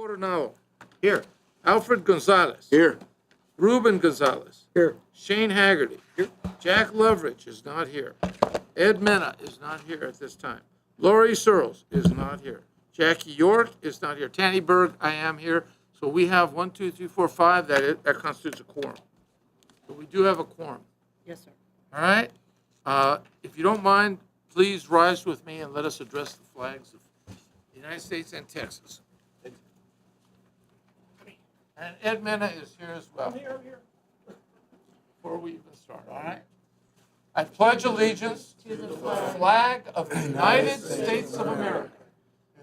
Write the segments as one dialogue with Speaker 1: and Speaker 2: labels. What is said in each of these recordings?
Speaker 1: Coronado.
Speaker 2: Here.
Speaker 1: Alfred Gonzalez.
Speaker 2: Here.
Speaker 1: Ruben Gonzalez.
Speaker 2: Here.
Speaker 1: Shane Haggerty.
Speaker 2: Here.
Speaker 1: Jack Loveridge is not here. Ed Mena is not here at this time. Lori Searles is not here. Jackie York is not here. Tanny Berg, I am here. So we have 1, 2, 3, 4, 5. That constitutes a quorum. So we do have a quorum.
Speaker 3: Yes, sir.
Speaker 1: All right? If you don't mind, please rise with me and let us address the flags of the United States and Texas. And Ed Mena is here as well.
Speaker 2: I'm here.
Speaker 1: Before we even start, all right? I pledge allegiance to the flag of the United States of America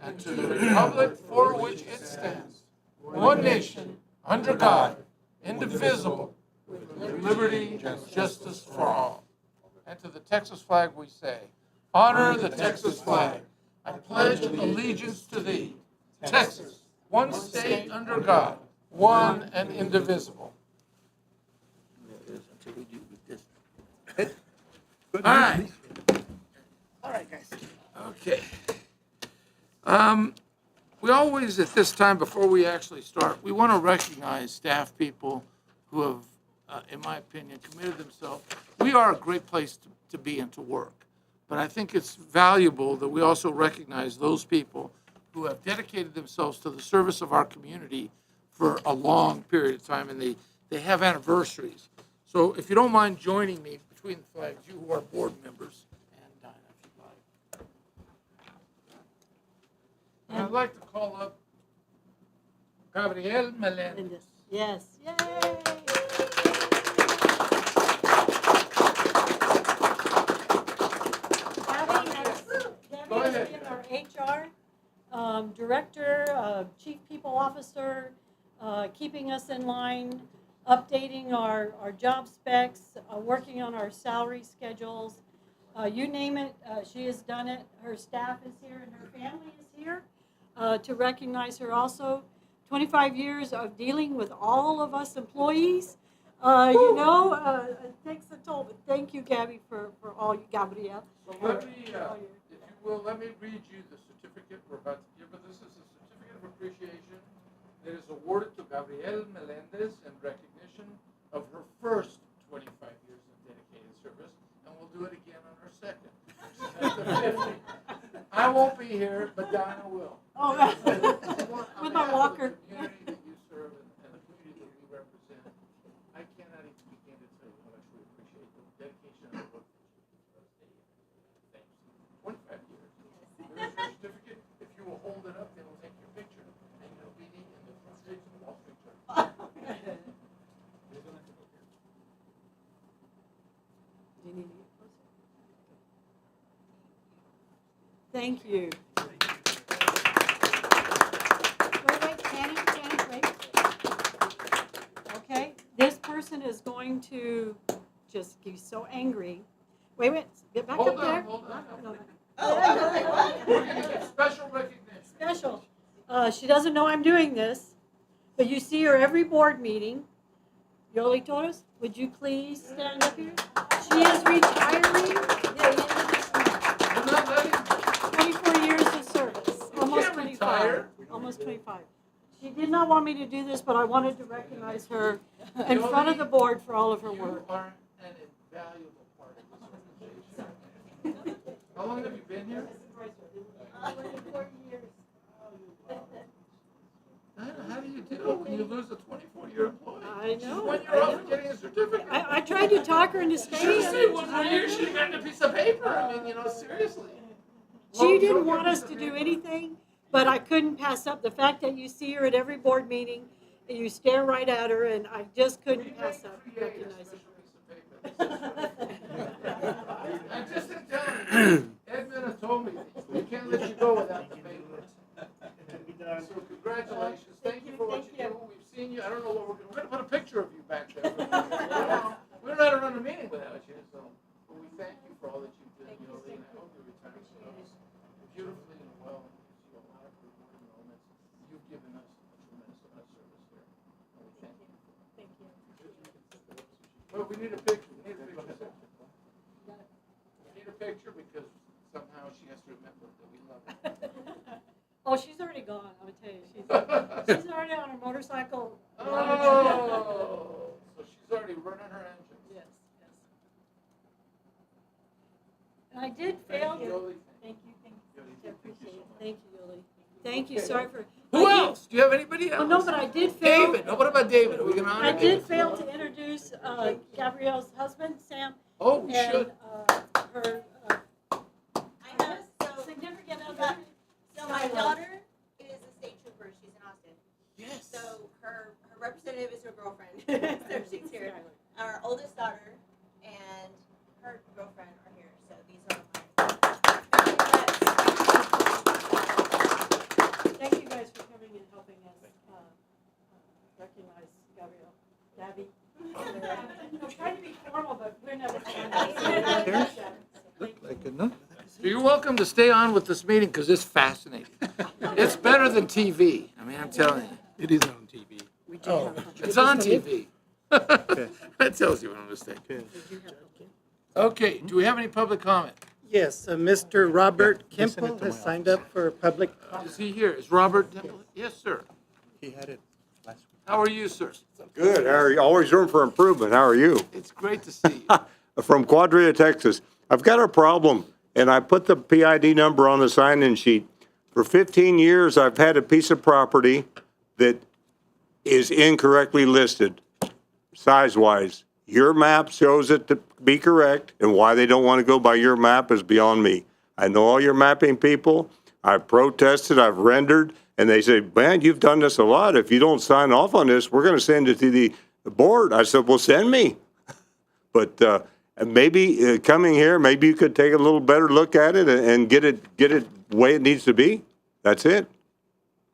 Speaker 1: and to the republic for which it stands, one nation, under God, indivisible, with liberty and justice for all. And to the Texas flag we say, honor the Texas flag. I pledge allegiance to thee, Texas, one state under God, one and indivisible. All right.
Speaker 3: All right, guys.
Speaker 1: Okay. We always, at this time, before we actually start, we want to recognize staff people who have, in my opinion, committed themselves. We are a great place to be and to work. But I think it's valuable that we also recognize those people who have dedicated themselves to the service of our community for a long period of time, and they have anniversaries. So if you don't mind joining me between the flags, you who are board members, and Dinah, if you'd like. And I'd like to call up Gabriel Melendez.
Speaker 3: Yes. Yay. Gabby has been our HR director, chief people officer, keeping us in line, updating our job specs, working on our salary schedules. You name it, she has done it. Her staff is here and her family is here to recognize her also. 25 years of dealing with all of us employees. It takes a toll, but thank you, Gabby, for all you, Gabrielle.
Speaker 1: So let me, if you will, let me read you the certificate we're about to give. But this is a certificate of appreciation that is awarded to Gabrielle Melendez in recognition of her first 25 years of dedicated service, and we'll do it again on her second. I won't be here, but Dinah will.
Speaker 3: Oh, with my walker.
Speaker 1: The community that you serve and the community that we represent, I cannot even begin to tell you how much we appreciate the dedication and the work that you do for us day in. Thanks. 25 years. There's your certificate. If you will hold it up, then we'll take your picture, and you'll be in the front page of the Wall Street Journal.
Speaker 3: Do you need to get closer? Thank you. Wait, Tanny, wait. Okay, this person is going to just be so angry. Wait, get back up there.
Speaker 1: Hold on.
Speaker 3: No.
Speaker 1: We're going to get special recognition.
Speaker 3: Special. She doesn't know I'm doing this, but you see her every board meeting. Yoli Torres, would you please stand up here? She is retiring.
Speaker 1: I'm not letting you.
Speaker 3: 24 years of service. Almost
Speaker 1: can't
Speaker 3: 25.
Speaker 1: retire.
Speaker 3: Almost 25. She did not want me to do this, but I wanted to recognize her in front of the board for all of her
Speaker 1: You
Speaker 3: work.
Speaker 1: are an invaluable part of this organization. How long have you been here?
Speaker 3: 24 years.
Speaker 1: How do you do when you lose a 24-year employee?
Speaker 3: I know.
Speaker 1: 1 year off of getting a certificate.
Speaker 3: I tried to talk her into
Speaker 1: Should have
Speaker 3: staying.
Speaker 1: said 1 more year. Should have gotten a piece of paper. I mean, seriously.
Speaker 3: She didn't want us to do anything, but I couldn't pass up the fact that you see her at every board meeting, and you stare right at her, and I just couldn't pass up recognizing her.
Speaker 1: I just didn't tell you. Ed Mena told me we can't let you go without the paper. So congratulations. Thank you for what you do. We've seen you. I don't know what we're going to put a picture of you back there. We don't know how to run a meeting without you. So but we thank you for all that you do. And I hope you retire beautifully and well. You see a lot of reward moments. You've given us a tremendous amount of service here. And we thank you.
Speaker 3: Thank you.
Speaker 1: Well, we need a picture. We need a picture. We need a picture because somehow she has to remember that we love her.
Speaker 3: Oh, she's already gone, I'm gonna tell you. She's already on her motorcycle.
Speaker 1: Oh, so she's already running her engines.
Speaker 3: Yes, yes. And I did fail.
Speaker 1: Thank you, Yoli.
Speaker 3: Thank you. I appreciate it. Thank you, Yoli. Thank you, sorry for.
Speaker 1: Who else? Do you have anybody else?
Speaker 3: Oh, no, but I did fail.
Speaker 1: David. No, what about David? Are we gonna honor
Speaker 3: I
Speaker 1: David?
Speaker 3: did fail to introduce Gabrielle's husband, Sam.
Speaker 1: Oh, we
Speaker 3: and,
Speaker 1: should.
Speaker 3: Her
Speaker 2: I know. So,
Speaker 3: significant other.
Speaker 2: so my daughter is a state trooper. She's in Austin.
Speaker 1: Yes.
Speaker 2: So her representative is her girlfriend. So she's here. Our oldest daughter and her girlfriend are here. So these are
Speaker 3: Thank you guys for coming and helping us recognize Gabrielle. Gabby. I'm trying to be formal, but we're never formal.
Speaker 4: Like enough.
Speaker 1: So you're welcome to stay on with this meeting because it's fascinating. It's better than TV. I mean, I'm telling you.
Speaker 4: It is on TV.
Speaker 1: Oh, it's on TV. That tells you what I'm mistaken.
Speaker 4: Okay.
Speaker 1: Okay, do we have any public comment?
Speaker 5: Yes, Mr. Robert
Speaker 4: Yeah, send it
Speaker 5: Kemple
Speaker 4: to
Speaker 5: has
Speaker 4: my
Speaker 5: signed up for public.
Speaker 1: Is he here? Is Robert Temple? Yes, sir.
Speaker 4: He had it last week.
Speaker 1: How are you, sir?
Speaker 6: Good. How are you? Always room for improvement. How are you?
Speaker 1: It's great to see you.
Speaker 6: From Quadria, Texas. I've got a problem, and I put the PID number on the sign-in sheet. For 15 years, I've had a piece of property that is incorrectly listed, size-wise. Your map shows it to be correct, and why they don't want to go by your map is beyond me. I know all your mapping people. I've protested, I've rendered, and they say, man, you've done this a lot. If you don't sign off on this, we're going to send it to the board. I said, well, send me. But maybe coming here, maybe you could take a little better look at it and get it the way it needs to be. That's it.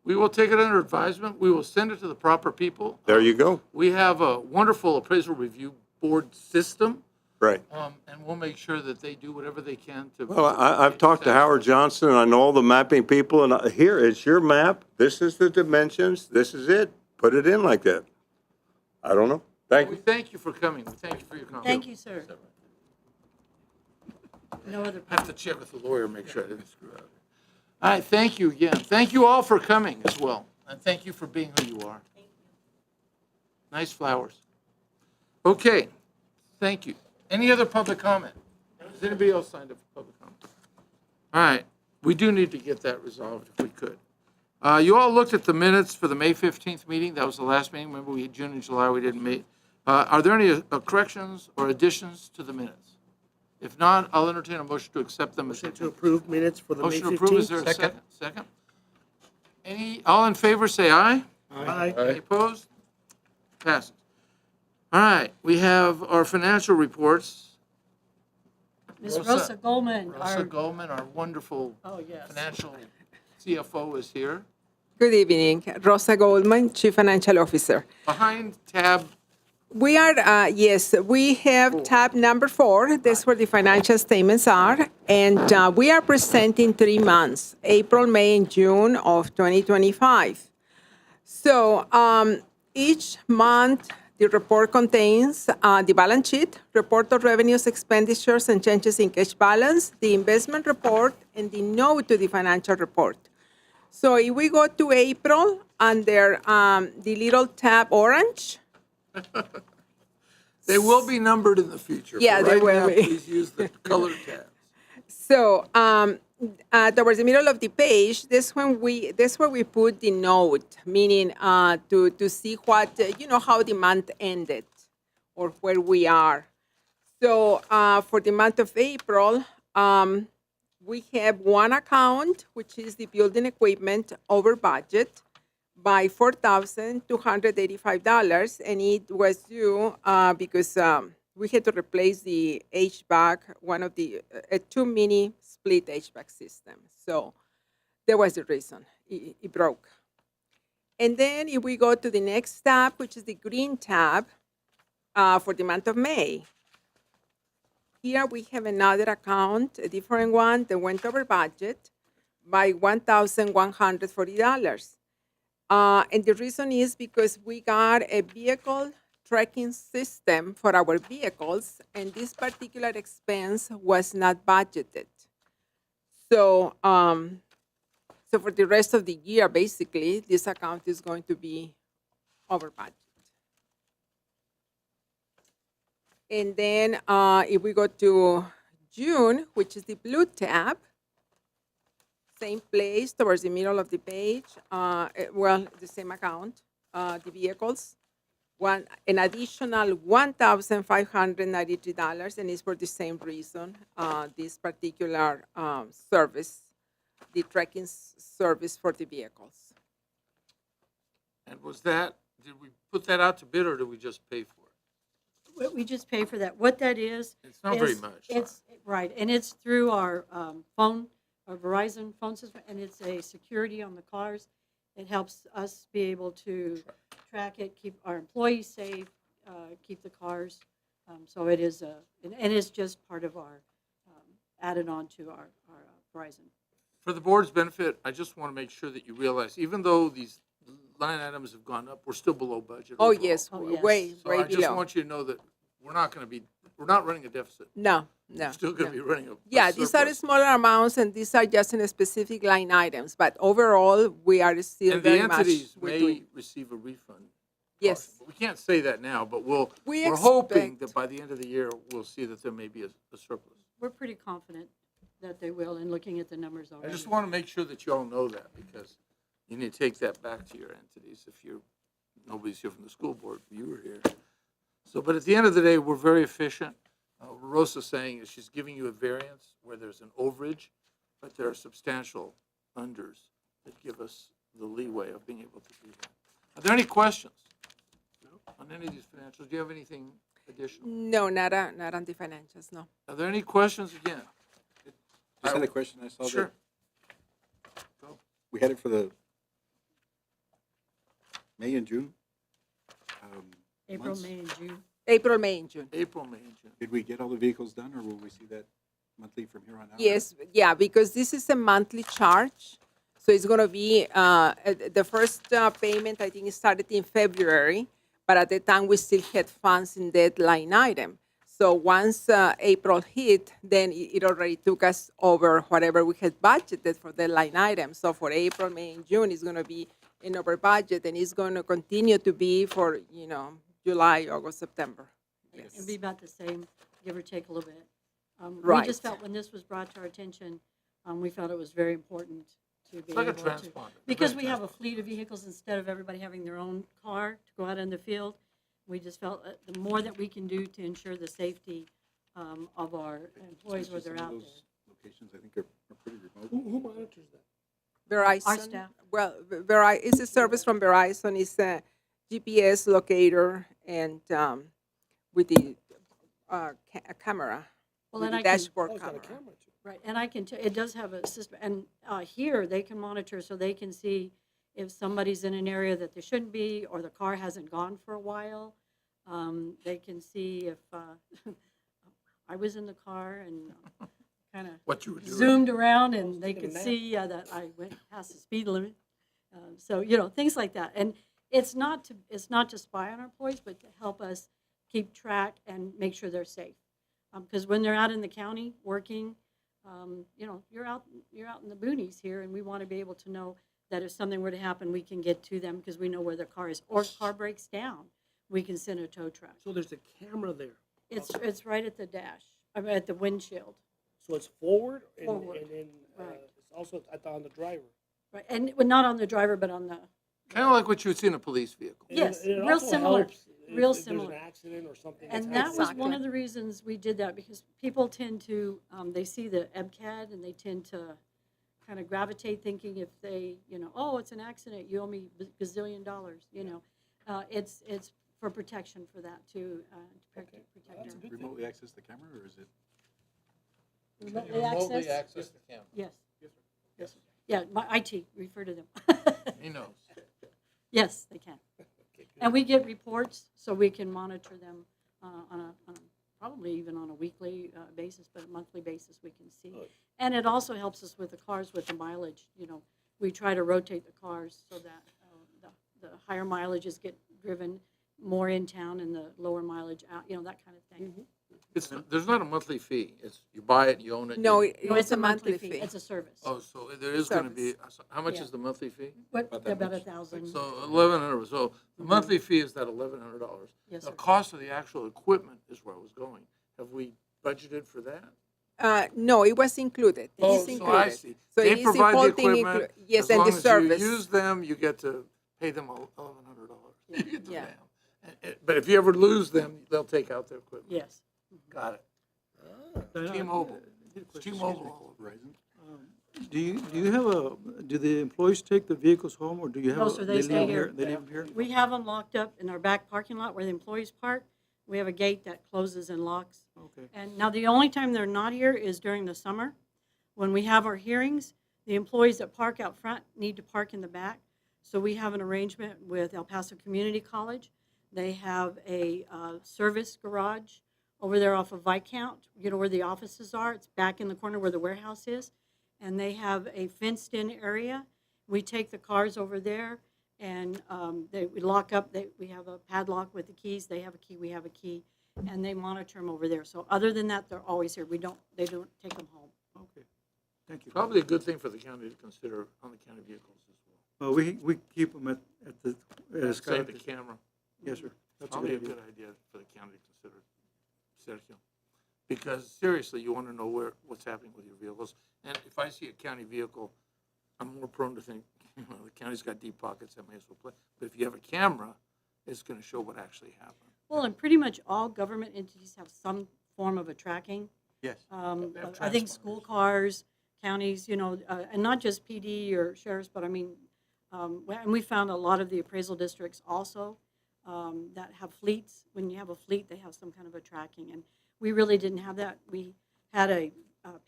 Speaker 1: We will take it under advisement. We will send it to the proper people.
Speaker 6: There you go.
Speaker 1: We have a wonderful appraisal review board system,
Speaker 6: Right.
Speaker 1: and we'll make sure that they do whatever they can to.
Speaker 6: Well, I've talked to Howard Johnson, and I know all the mapping people, and here, it's your map. This is the dimensions. This is it. Put it in like that. I don't know. Thank
Speaker 1: We
Speaker 6: you.
Speaker 1: thank you for coming. We thank you for your comment.
Speaker 3: Thank you, sir. No other.
Speaker 1: I have to check with the lawyer, make sure I didn't screw up. All right, thank you again. Thank you all for coming as well, and thank you for being who you are. Nice flowers. Okay, thank you. Any other public comment? Has anybody else signed up for public comment? All right, we do need to get that resolved if we could. You all looked at the minutes for the May 15th meeting. That was the last meeting. Remember, we had June and July, we didn't meet. Are there any corrections or additions to the minutes? If not, I'll entertain a motion to accept them as
Speaker 5: Motion to approve minutes for the May
Speaker 1: Motion approved, is
Speaker 5: 15th.
Speaker 1: there a second? Second. Any, all in favor, say aye.
Speaker 5: Aye.
Speaker 1: Any opposed? Passes. All right, we have our financial reports.
Speaker 3: Ms.
Speaker 1: Rosa-
Speaker 3: Rosa Goldman,
Speaker 1: Rosa
Speaker 3: our,
Speaker 1: Goldman, our wonderful
Speaker 3: oh, yes.
Speaker 1: financial CFO is here.
Speaker 7: Good evening. Rosa Goldman, Chief Financial Officer.
Speaker 1: Behind tab,
Speaker 7: We are, yes, we have tab number 4. That's where the financial statements are. And we are presenting 3 months, April, May, and June of 2025. So each month, the report contains the balance sheet, report of revenues, expenditures, and changes in cash balance, the investment report, and the note to the financial report. So if we go to April, under the little tab orange,
Speaker 1: they will be numbered in the future.
Speaker 7: Yeah,
Speaker 1: but
Speaker 7: they
Speaker 1: right
Speaker 7: will
Speaker 1: now,
Speaker 7: be.
Speaker 1: Please use the colored tabs.
Speaker 7: so towards the middle of the page, that's where we put the note, meaning to see what, how the month ended or where we are. So for the month of April, we have one account, which is the building equipment over budget by $4,285, and it was due because we had to replace the HVAC, one of the 2 mini split HVAC systems. So that was the reason it broke. And then if we go to the next tab, which is the green tab for the month of May, here we have another account, a different one that went over budget by $1,140. And the reason is because we got a vehicle tracking system for our vehicles, and this particular expense was not budgeted. So So for the rest of the year, basically, this account is going to be over budget. And then if we go to June, which is the blue tab, same place towards the middle of the page, well, the same account, the vehicles, an additional $1,593, and it's for the same reason, this particular service, the tracking service for the vehicles.
Speaker 1: And was that, did we put that out to bid or did we just pay for it?
Speaker 3: We just pay for that. What that is.
Speaker 1: It's not very
Speaker 3: is-
Speaker 1: much.
Speaker 3: It's, right, and it's through our phone, our Verizon phone system, and it's a security on the cars. It helps us be able to track it, keep our employees safe, keep the cars. So it is and it's just part of our, added on to our Verizon.
Speaker 1: For the board's benefit, I just want to make sure that you realize, even though these line items have gone up, we're still below budget.
Speaker 7: Oh,
Speaker 1: overall.
Speaker 7: yes,
Speaker 3: Oh, yes.
Speaker 7: way,
Speaker 1: So
Speaker 7: way
Speaker 1: I just
Speaker 7: below.
Speaker 1: want you to know that we're not running a deficit.
Speaker 7: No, no.
Speaker 1: We're still going to
Speaker 7: no.
Speaker 1: be running a
Speaker 7: Yeah, these are
Speaker 1: surplus.
Speaker 7: smaller amounts, and these are just in specific line items. But overall, we are still
Speaker 1: And the
Speaker 7: very much.
Speaker 1: entities
Speaker 7: we're
Speaker 1: may
Speaker 7: doing-
Speaker 1: receive a refund.
Speaker 7: Yes.
Speaker 1: But we can't say that now, but
Speaker 7: We
Speaker 1: we're hoping
Speaker 7: expect-
Speaker 1: that by the end of the year, we'll see that there may be a surplus.
Speaker 3: We're pretty confident that they will, in looking at the numbers
Speaker 1: I
Speaker 3: already.
Speaker 1: just want to make sure that you all know that, because you need to take that back to your entities if nobody's here from the school board, you were here. So, but at the end of the day, we're very efficient. What Rosa's saying is she's giving you a variance where there's an overage, but there are substantial unders that give us the leeway of being able to do that. Are there any questions on any of these financials? Do you have anything additional?
Speaker 7: No, not on the financials, no.
Speaker 1: Are there any questions again?
Speaker 4: Just had a question. I saw
Speaker 1: Sure.
Speaker 4: that we had it for the May and June.
Speaker 3: April,
Speaker 4: months.
Speaker 3: May, and June.
Speaker 7: April, May, and June.
Speaker 1: April, May, and June.
Speaker 4: Did we get all the vehicles done, or will we see that monthly from here on out?
Speaker 7: Yes, yeah, because this is a monthly charge. So it's going to be, the first payment, I think, it started in February, but at the time, we still had funds in that line item. So once April hit, then it already took us over whatever we had budgeted for the line item. So for April, May, and June, it's going to be in over budget, and it's going to continue to be for, July, August, September. Yes.
Speaker 3: It'd be about the same, give or take a little bit. We
Speaker 7: Right.
Speaker 3: just felt when this was brought to our attention, we felt it was very important to be
Speaker 1: It's like a
Speaker 3: able to.
Speaker 1: transponder.
Speaker 3: Because
Speaker 1: Very
Speaker 3: we have a fleet of vehicles, instead of everybody having their own car to go out in the field, we just felt the more that we can do to ensure the safety of our employees where they're
Speaker 4: Some of
Speaker 3: out there.
Speaker 4: those locations, I think, are pretty remote.
Speaker 5: Who monitors that?
Speaker 7: Verizon.
Speaker 3: Our staff.
Speaker 7: Well, it's a service from Verizon. It's a GPS locator and with the a camera,
Speaker 3: Well,
Speaker 7: with
Speaker 3: and
Speaker 7: the
Speaker 3: I can,
Speaker 7: dashboard
Speaker 5: Oh, it's got a
Speaker 7: camera.
Speaker 5: camera too.
Speaker 3: right, and I can, it does have a system, and here, they can monitor, so they can see if somebody's in an area that they shouldn't be, or the car hasn't gone for a while. They can see if, I was in the car and kind of
Speaker 1: What you were doing.
Speaker 3: zoomed around, and they
Speaker 5: taking a
Speaker 3: could
Speaker 5: nap.
Speaker 3: see that I went past the speed limit. So, things like that. And it's not to spy on our employees, but to help us keep track and make sure they're safe. Because when they're out in the county working, you're out in the boonies here, and we want to be able to know that if something were to happen, we can get to them because we know where their car is. Or if car breaks down, we can send a tow truck.
Speaker 5: So there's a camera there.
Speaker 3: It's right at the dash, at the windshield.
Speaker 5: So it's forward and
Speaker 3: Forward,
Speaker 5: then
Speaker 3: right.
Speaker 5: it's also, I thought, on the driver.
Speaker 3: Right, and well, not on the driver, but on the,
Speaker 1: Kind of like what you would see in a police vehicle.
Speaker 5: And
Speaker 3: Yes,
Speaker 5: and it
Speaker 3: real
Speaker 5: also
Speaker 3: similar,
Speaker 5: helps
Speaker 3: real
Speaker 5: if
Speaker 3: similar.
Speaker 5: there's an accident or something.
Speaker 3: and
Speaker 5: that's
Speaker 3: that was
Speaker 5: happening.
Speaker 3: one
Speaker 7: Exactly.
Speaker 3: of the reasons we did that, because people tend to, they see the EPCAD and they tend to kind of gravitate thinking if they, oh, it's an accident, you owe me gazillion dollars, It's for protection for that too, to
Speaker 5: Okay.
Speaker 3: protect
Speaker 5: That's a
Speaker 3: them.
Speaker 5: good thing.
Speaker 4: Remotely access the camera, or is it?
Speaker 3: Remotely access?
Speaker 1: access the camera.
Speaker 3: Yes,
Speaker 5: Yes, sir.
Speaker 3: yeah, my IT, refer to them.
Speaker 1: He knows.
Speaker 3: Yes, they can.
Speaker 5: Okay, good.
Speaker 3: And we get reports, so we can monitor them on a probably even on a weekly basis, but a monthly basis we can see.
Speaker 5: Good.
Speaker 3: And it also helps us with the cars with the mileage. We try to rotate the cars so that the higher mileages get driven, more in town and the lower mileage out, you know, that kind of thing.
Speaker 1: There's not a monthly fee. It's, you buy it, you own it.
Speaker 7: No,
Speaker 1: you-
Speaker 3: No, it's a monthly fee. It's a service.
Speaker 1: Oh, so there is gonna be, how much
Speaker 3: Yeah.
Speaker 1: is the monthly fee?
Speaker 3: What,
Speaker 4: About that
Speaker 3: about
Speaker 4: much.
Speaker 3: 1,000?
Speaker 1: So 1,100, so the monthly fee is that $1,100.
Speaker 3: Yes,
Speaker 1: The
Speaker 3: sir.
Speaker 1: cost of the actual equipment is where I was going. Have we budgeted for that?
Speaker 7: No, it was included.
Speaker 1: Oh,
Speaker 7: It's
Speaker 1: so I
Speaker 7: included.
Speaker 1: see.
Speaker 7: So
Speaker 1: They
Speaker 7: it is the
Speaker 1: provide the
Speaker 7: whole thing
Speaker 1: equipment.
Speaker 7: yes,
Speaker 1: As
Speaker 7: and
Speaker 1: long
Speaker 7: the
Speaker 1: as
Speaker 7: service.
Speaker 1: you use them, you get to pay them $1,100. You get the
Speaker 7: Yeah.
Speaker 1: van. But if you ever lose them, they'll take out their equipment.
Speaker 3: Yes.
Speaker 1: Got it.
Speaker 8: Diana,
Speaker 1: T-Mobile.
Speaker 8: Excuse
Speaker 1: T-Mobile.
Speaker 8: me.
Speaker 1: all over.
Speaker 4: Verizon?
Speaker 8: Do you have do the employees take the vehicles home, or do you have?
Speaker 3: No, sir, they stay
Speaker 8: leave
Speaker 3: here.
Speaker 8: They leave them here?
Speaker 3: We have them locked up in our back parking lot where the employees park. We have a gate that closes and locks.
Speaker 8: Okay.
Speaker 3: And now the only time they're not here is during the summer. When we have our hearings, the employees that park out front need to park in the back. So we have an arrangement with El Paso Community College. They have a service garage over there off of Viscount, you know where the offices are. It's back in the corner where the warehouse is. And they have a fenced-in area. We take the cars over there, and we lock up. We have a padlock with the keys. They have a key. We have a key, and they monitor them over there. So other than that, they're always here. They don't take them home.
Speaker 8: Okay, thank you.
Speaker 1: Probably a good thing for the county to consider on the county vehicles as well.
Speaker 8: We keep them at the, at
Speaker 1: Save
Speaker 8: Scott.
Speaker 1: the camera.
Speaker 8: Yes, sir. That's a
Speaker 1: Probably
Speaker 8: good
Speaker 1: a
Speaker 8: idea.
Speaker 1: good idea for the county to consider, Sergio. Because seriously, you want to know what's happening with your vehicles. And if I see a county vehicle, I'm more prone to think, the county's got deep pockets, I may as well play. But if you have a camera, it's going to show what actually happened.
Speaker 3: Well, and pretty much all government entities have some form of a tracking.
Speaker 4: Yes.
Speaker 1: They have
Speaker 3: I think school cars, counties, you know, and not just PD or sheriffs, but I mean, and we found a lot of the appraisal districts also that have fleets. When you have a fleet, they have some kind of a tracking. And we really didn't have that. We had a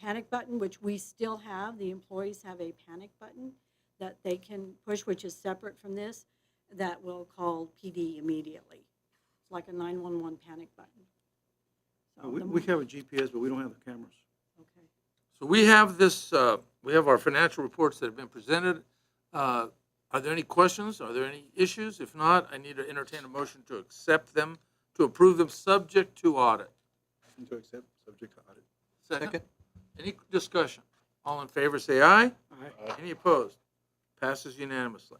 Speaker 3: panic button, which we still have. The employees have a panic button that they can push, which is separate from this, that will call PD immediately. It's like a 911 panic button. So
Speaker 8: We have a GPS, but we don't have the cameras.
Speaker 3: okay.
Speaker 1: So we have this, we have our financial reports that have been presented. Are there any questions? Are there any issues? If not, I need to entertain a motion to accept them, to approve them, subject to audit.
Speaker 4: To accept, subject to audit.
Speaker 1: Second. Any discussion? All in favor, say aye.
Speaker 8: Aye.
Speaker 1: Any opposed? Passes unanimously.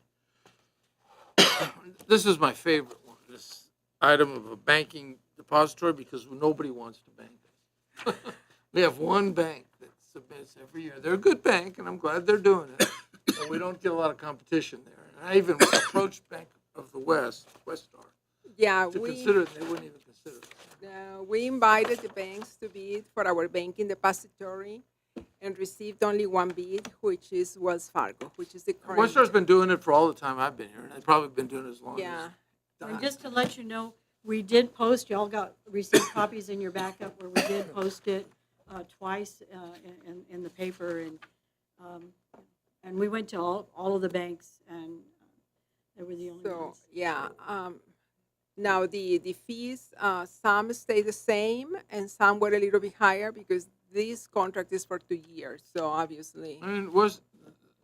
Speaker 1: This is my favorite one, this item of a banking depository, because nobody wants to bank it. We have one bank that submits every year. They're a good bank, and I'm glad they're doing it, but we don't get a lot of competition there. And I even approached Bank of the West, Westar,
Speaker 7: Yeah,
Speaker 1: to consider it, they wouldn't even consider it.
Speaker 7: we invited the banks to bid for our banking depository and received only one bid, which is Wells Fargo, which is the current.
Speaker 1: Westar's been doing it for all the time I've been here, and they've probably been doing it as long
Speaker 7: Yeah.
Speaker 1: as.
Speaker 3: And just to let you know, we did post, y'all received copies in your backup where we did post it twice in the paper, and we went to all of the banks, and they were the only
Speaker 7: So,
Speaker 3: ones.
Speaker 7: yeah, now the fees, some stay the same and some were a little bit higher because this contract is for 2 years, so obviously.
Speaker 1: I mean,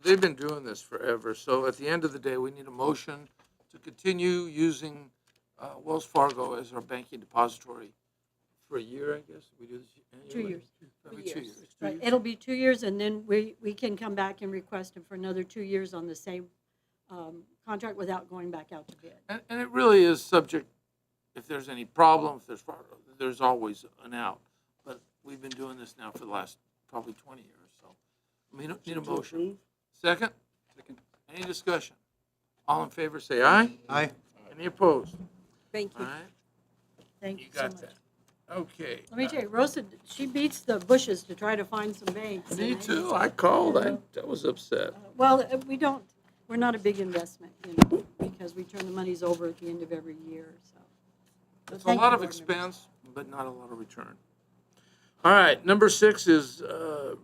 Speaker 1: they've been doing this forever, so at the end of the day, we need a motion to continue using Wells Fargo as our banking depository for a year, I guess. We do this annually?
Speaker 3: 2 years.
Speaker 1: Every
Speaker 7: 2
Speaker 1: 2
Speaker 7: years.
Speaker 1: years.
Speaker 3: Right, it'll be 2 years, and then we can come back and request it for another 2 years on the same contract without going back out to bid.
Speaker 1: And it really is subject, if there's any problem, if there's always an out. But we've been doing this now for the last probably 20 years, so we need a motion. Second?
Speaker 4: Second.
Speaker 1: Any discussion? All in favor, say aye.
Speaker 4: Aye.
Speaker 1: Any opposed?
Speaker 7: Thank
Speaker 1: All
Speaker 7: you.
Speaker 1: right,
Speaker 3: Thank
Speaker 1: you
Speaker 3: you so
Speaker 1: got
Speaker 3: much.
Speaker 1: that. Okay.
Speaker 3: Let me tell you, Rosa, she beats the bushes to try to find some banks.
Speaker 1: Me
Speaker 3: and
Speaker 1: too, I called, I was upset.
Speaker 3: Well, we're not a big investment, because we turn the monies over at the end of every year, so. But
Speaker 1: It's a
Speaker 3: thank
Speaker 1: lot
Speaker 3: you,
Speaker 1: of
Speaker 3: board members.
Speaker 1: expense, but not a lot of return. All right, number 6 is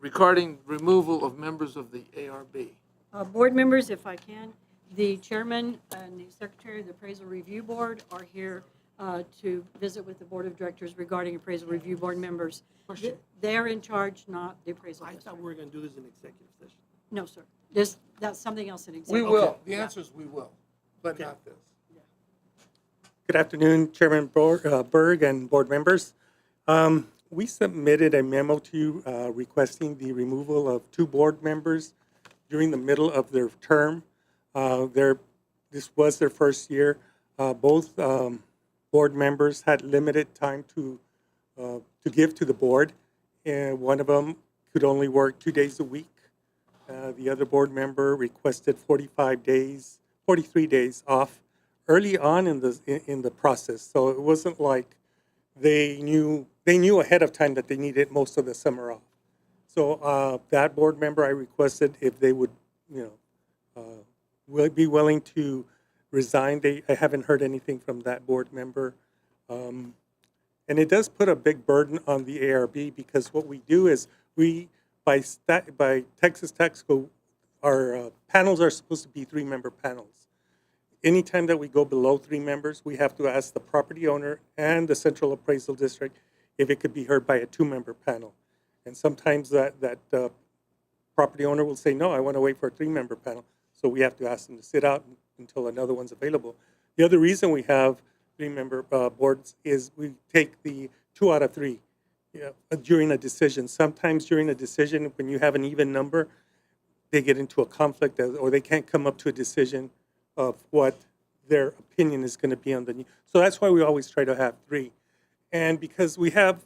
Speaker 1: regarding removal of members of the ARB.
Speaker 3: Board members, if I can, the chairman and the secretary of the appraisal review board are here to visit with the board of directors regarding appraisal review board members.
Speaker 1: Question.
Speaker 3: They're in charge, not the appraisal
Speaker 5: I
Speaker 3: district.
Speaker 5: thought we were gonna do this in executive session.
Speaker 3: No, sir. That's something else in
Speaker 1: We
Speaker 3: executive.
Speaker 1: will, the answer is we will, but
Speaker 5: Okay.
Speaker 1: not this.
Speaker 9: Good afternoon, Chairman Berg and board members. We submitted a memo to you requesting the removal of 2 board members during the middle of their term. This was their first year. Both board members had limited time to give to the board, and one of them could only work 2 days a week. The other board member requested 43 days off early on in the process. So it wasn't like they knew ahead of time that they needed most of the summer off. So that board member, I requested if they would, will be willing to resign. I haven't heard anything from that board member. And it does put a big burden on the ARB, because what we do is by Texas Tax Code, our panels are supposed to be 3-member panels. Anytime that we go below 3 members, we have to ask the property owner and the Central Appraisal District if it could be heard by a 2-member panel. And sometimes that property owner will say, no, I want to wait for a 3-member panel. So we have to ask them to sit out until another one's available. The other reason we have 3-member boards is we take the 2 out of 3 during a decision. Sometimes during a decision, when you have an even number, they get into a conflict, or they can't come up to a decision of what their opinion is going to be on the new. So that's why we always try to have 3. And because we had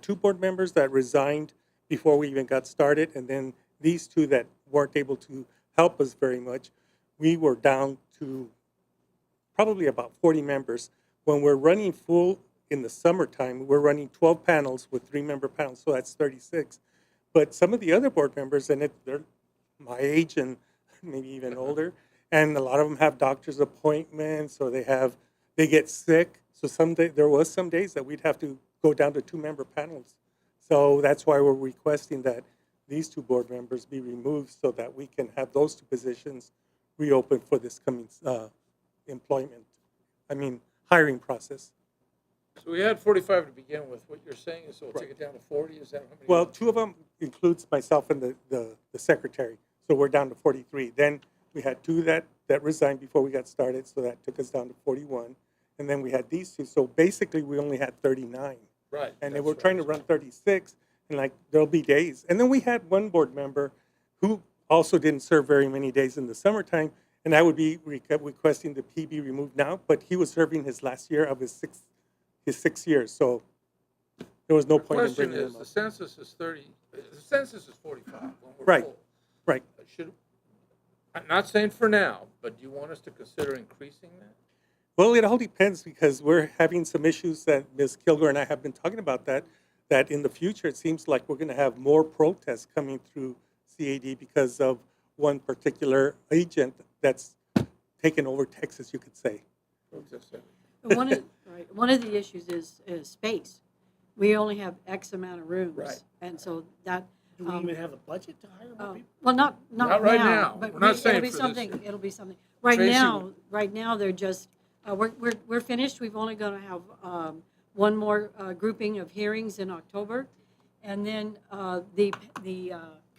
Speaker 9: 2 board members that resigned before we even got started, and then these 2 that weren't able to help us very much, we were down to probably about 40 members. When we're running full in the summertime, we're running 12 panels with 3-member panels, so that's 36. But some of the other board members, and they're my age and maybe even older, and a lot of them have doctor's appointments, or they get sick. So there was some days that we'd have to go down to 2-member panels. So that's why we're requesting that these 2 board members be removed, so that we can have those 2 positions reopened for this coming hiring process.
Speaker 1: So we had 45 to begin with. What you're saying is, so we'll take it down to 40? Is that how many?
Speaker 9: Well, 2 of them includes myself and the secretary. So we're down to 43. Then we had 2 that resigned before we got started, so that took us down to 41. And then we had these 2. So basically, we only had 39.
Speaker 1: Right.
Speaker 9: And they were trying to run 36, and there'll be days. And then we had 1 board member who also didn't serve very many days in the summertime, and I would be requesting the P be removed now, but he was serving his last year of his 6 years, so there was no point in bringing him up.
Speaker 1: The census is 30. The census is 45 when we're
Speaker 9: Right.
Speaker 1: full.
Speaker 9: Right.
Speaker 1: I'm not saying for now, but do you want us to consider increasing that?
Speaker 9: Well, it all depends, because we're having some issues that Ms. Kilgore and I have been talking about, that in the future it seems like we're going to have more protests coming through CAD because of one particular agent that's taken over Texas, you could say.
Speaker 3: One of the issues is space. We only have X amount of rooms.
Speaker 1: Right.
Speaker 3: And so that.
Speaker 5: Do we even have the budget to hire more people?
Speaker 3: Well, not
Speaker 1: right now.
Speaker 3: But
Speaker 1: We're not saying
Speaker 3: it'll be
Speaker 1: for this
Speaker 3: something.
Speaker 1: year.
Speaker 3: It'll be something. Right
Speaker 1: Tracy
Speaker 3: now they're just we're finished. We've only going to have 1 more grouping of hearings in October, and then the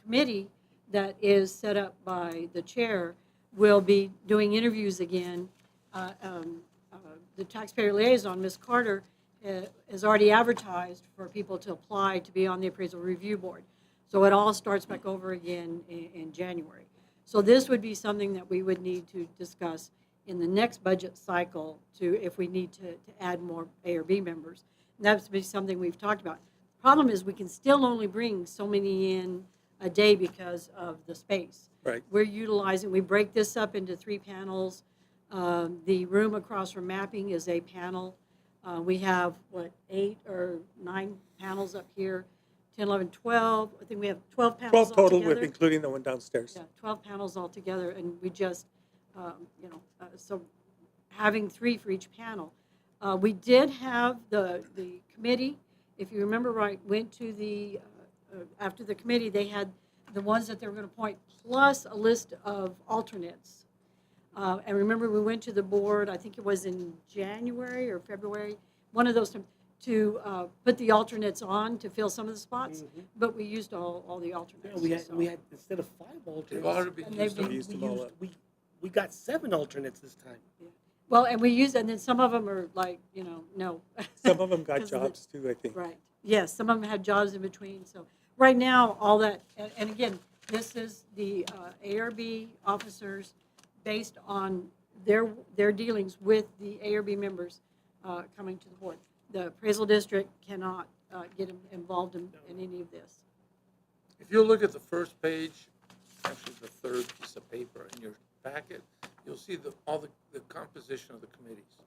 Speaker 3: committee that is set up by the chair will be doing interviews again. The taxpayer liaison, Ms. Carter, has already advertised for people to apply to be on the appraisal review board. So it all starts back over again in January. So this would be something that we would need to discuss in the next budget cycle if we need to add more A or B members. And that would be something we've talked about. The problem is we can still only bring so many in a day because of the space.
Speaker 9: Right.
Speaker 3: We break this up into 3 panels. The room across from mapping is a panel. We have, 8 or 9 panels up here, 10, 11, 12. I think we have 12 panels
Speaker 9: 12 total,
Speaker 3: altogether.
Speaker 9: including the one downstairs.
Speaker 3: Yeah, 12 panels altogether, and we just, so having 3 for each panel. We did have the committee, if you remember right, went to after the committee, they had the ones that they were going to appoint, plus a list of alternates. And remember, we went to the board, I think it was in January or February, one of those times, to put the alternates on to fill some of the spots, but we used all the alternates.
Speaker 5: Yeah,
Speaker 3: so.
Speaker 5: we had instead of 5
Speaker 1: They've already
Speaker 5: alternates,
Speaker 1: been
Speaker 3: And they've
Speaker 1: used
Speaker 3: been
Speaker 1: up.
Speaker 9: Used them all up.
Speaker 5: we got 7 alternates this time.
Speaker 3: Well, and we use, and then some of them are like, no.
Speaker 9: Some of them got
Speaker 3: 'Cause of the-
Speaker 9: jobs too, I think.
Speaker 3: Right, yes, some of them had jobs in between, so, right now, all that, and again, this is the ARB officers based on their dealings with the ARB members coming to the board. The appraisal district cannot get involved in any of this.
Speaker 1: If you look at the first page, actually the third piece of paper in your packet, you'll see all the composition of the committees.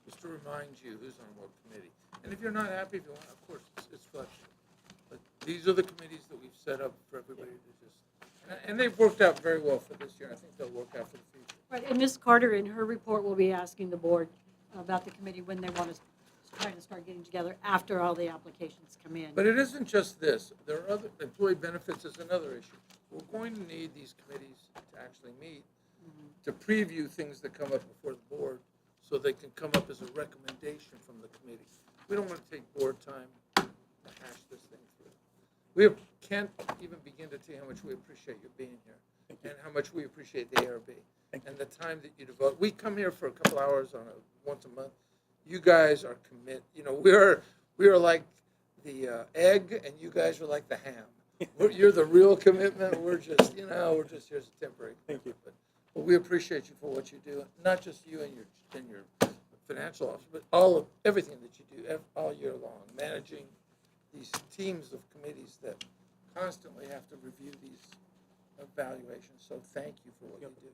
Speaker 1: Just to remind you who's on what committee. And if you're not happy, if you want, of course, it's flexible. But these are the committees that we've set up for everybody to just, and they've worked out very well for this year. I think they'll work out for the future.
Speaker 3: Right, and Ms. Carter, in her report, will be asking the board about the committee when they want to try to start getting together after all the applications come in.
Speaker 1: But it isn't just this. There are other, employee benefits is another issue. We're going to need these committees to actually meet, to preview things that come up before the board, so they can come up as a recommendation from the committee. We don't want to take board time to hash this thing through. We can't even begin to tell you how much we appreciate you being here, and how much we appreciate the ARB, and the time that you devote. We come here for a couple hours once a month. You guys are we are like the egg, and you guys are like the ham. You're the real commitment. We're just here as a temporary commitment. But we appreciate you for what you do, not just you and your financial office, but everything that you do all year long, managing these teams of committees that constantly have to review these evaluations. So thank you for what you do.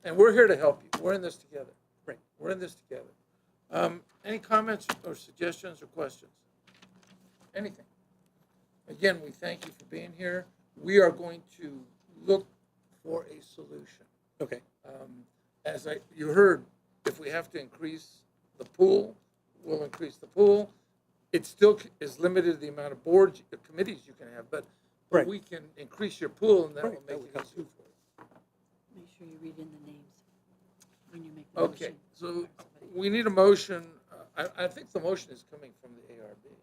Speaker 1: And we're here to help you. We're in this together.
Speaker 9: Right.
Speaker 1: We're in this together. Any comments or suggestions or questions? Anything? Again, we thank you for being here. We are going to look for a solution.
Speaker 9: Okay.
Speaker 1: As you heard, if we have to increase the pool, we'll increase the pool. It still is limited to the amount of boards, committees you can have, but
Speaker 9: Right.
Speaker 1: we can increase your pool, and that
Speaker 9: Right,
Speaker 1: will
Speaker 9: that
Speaker 1: make
Speaker 9: would
Speaker 1: it
Speaker 9: help
Speaker 1: easier for you.
Speaker 3: Make sure you read in the names when you make the
Speaker 1: Okay,
Speaker 3: motion.
Speaker 1: so we need a motion. I think the motion is coming from the ARB.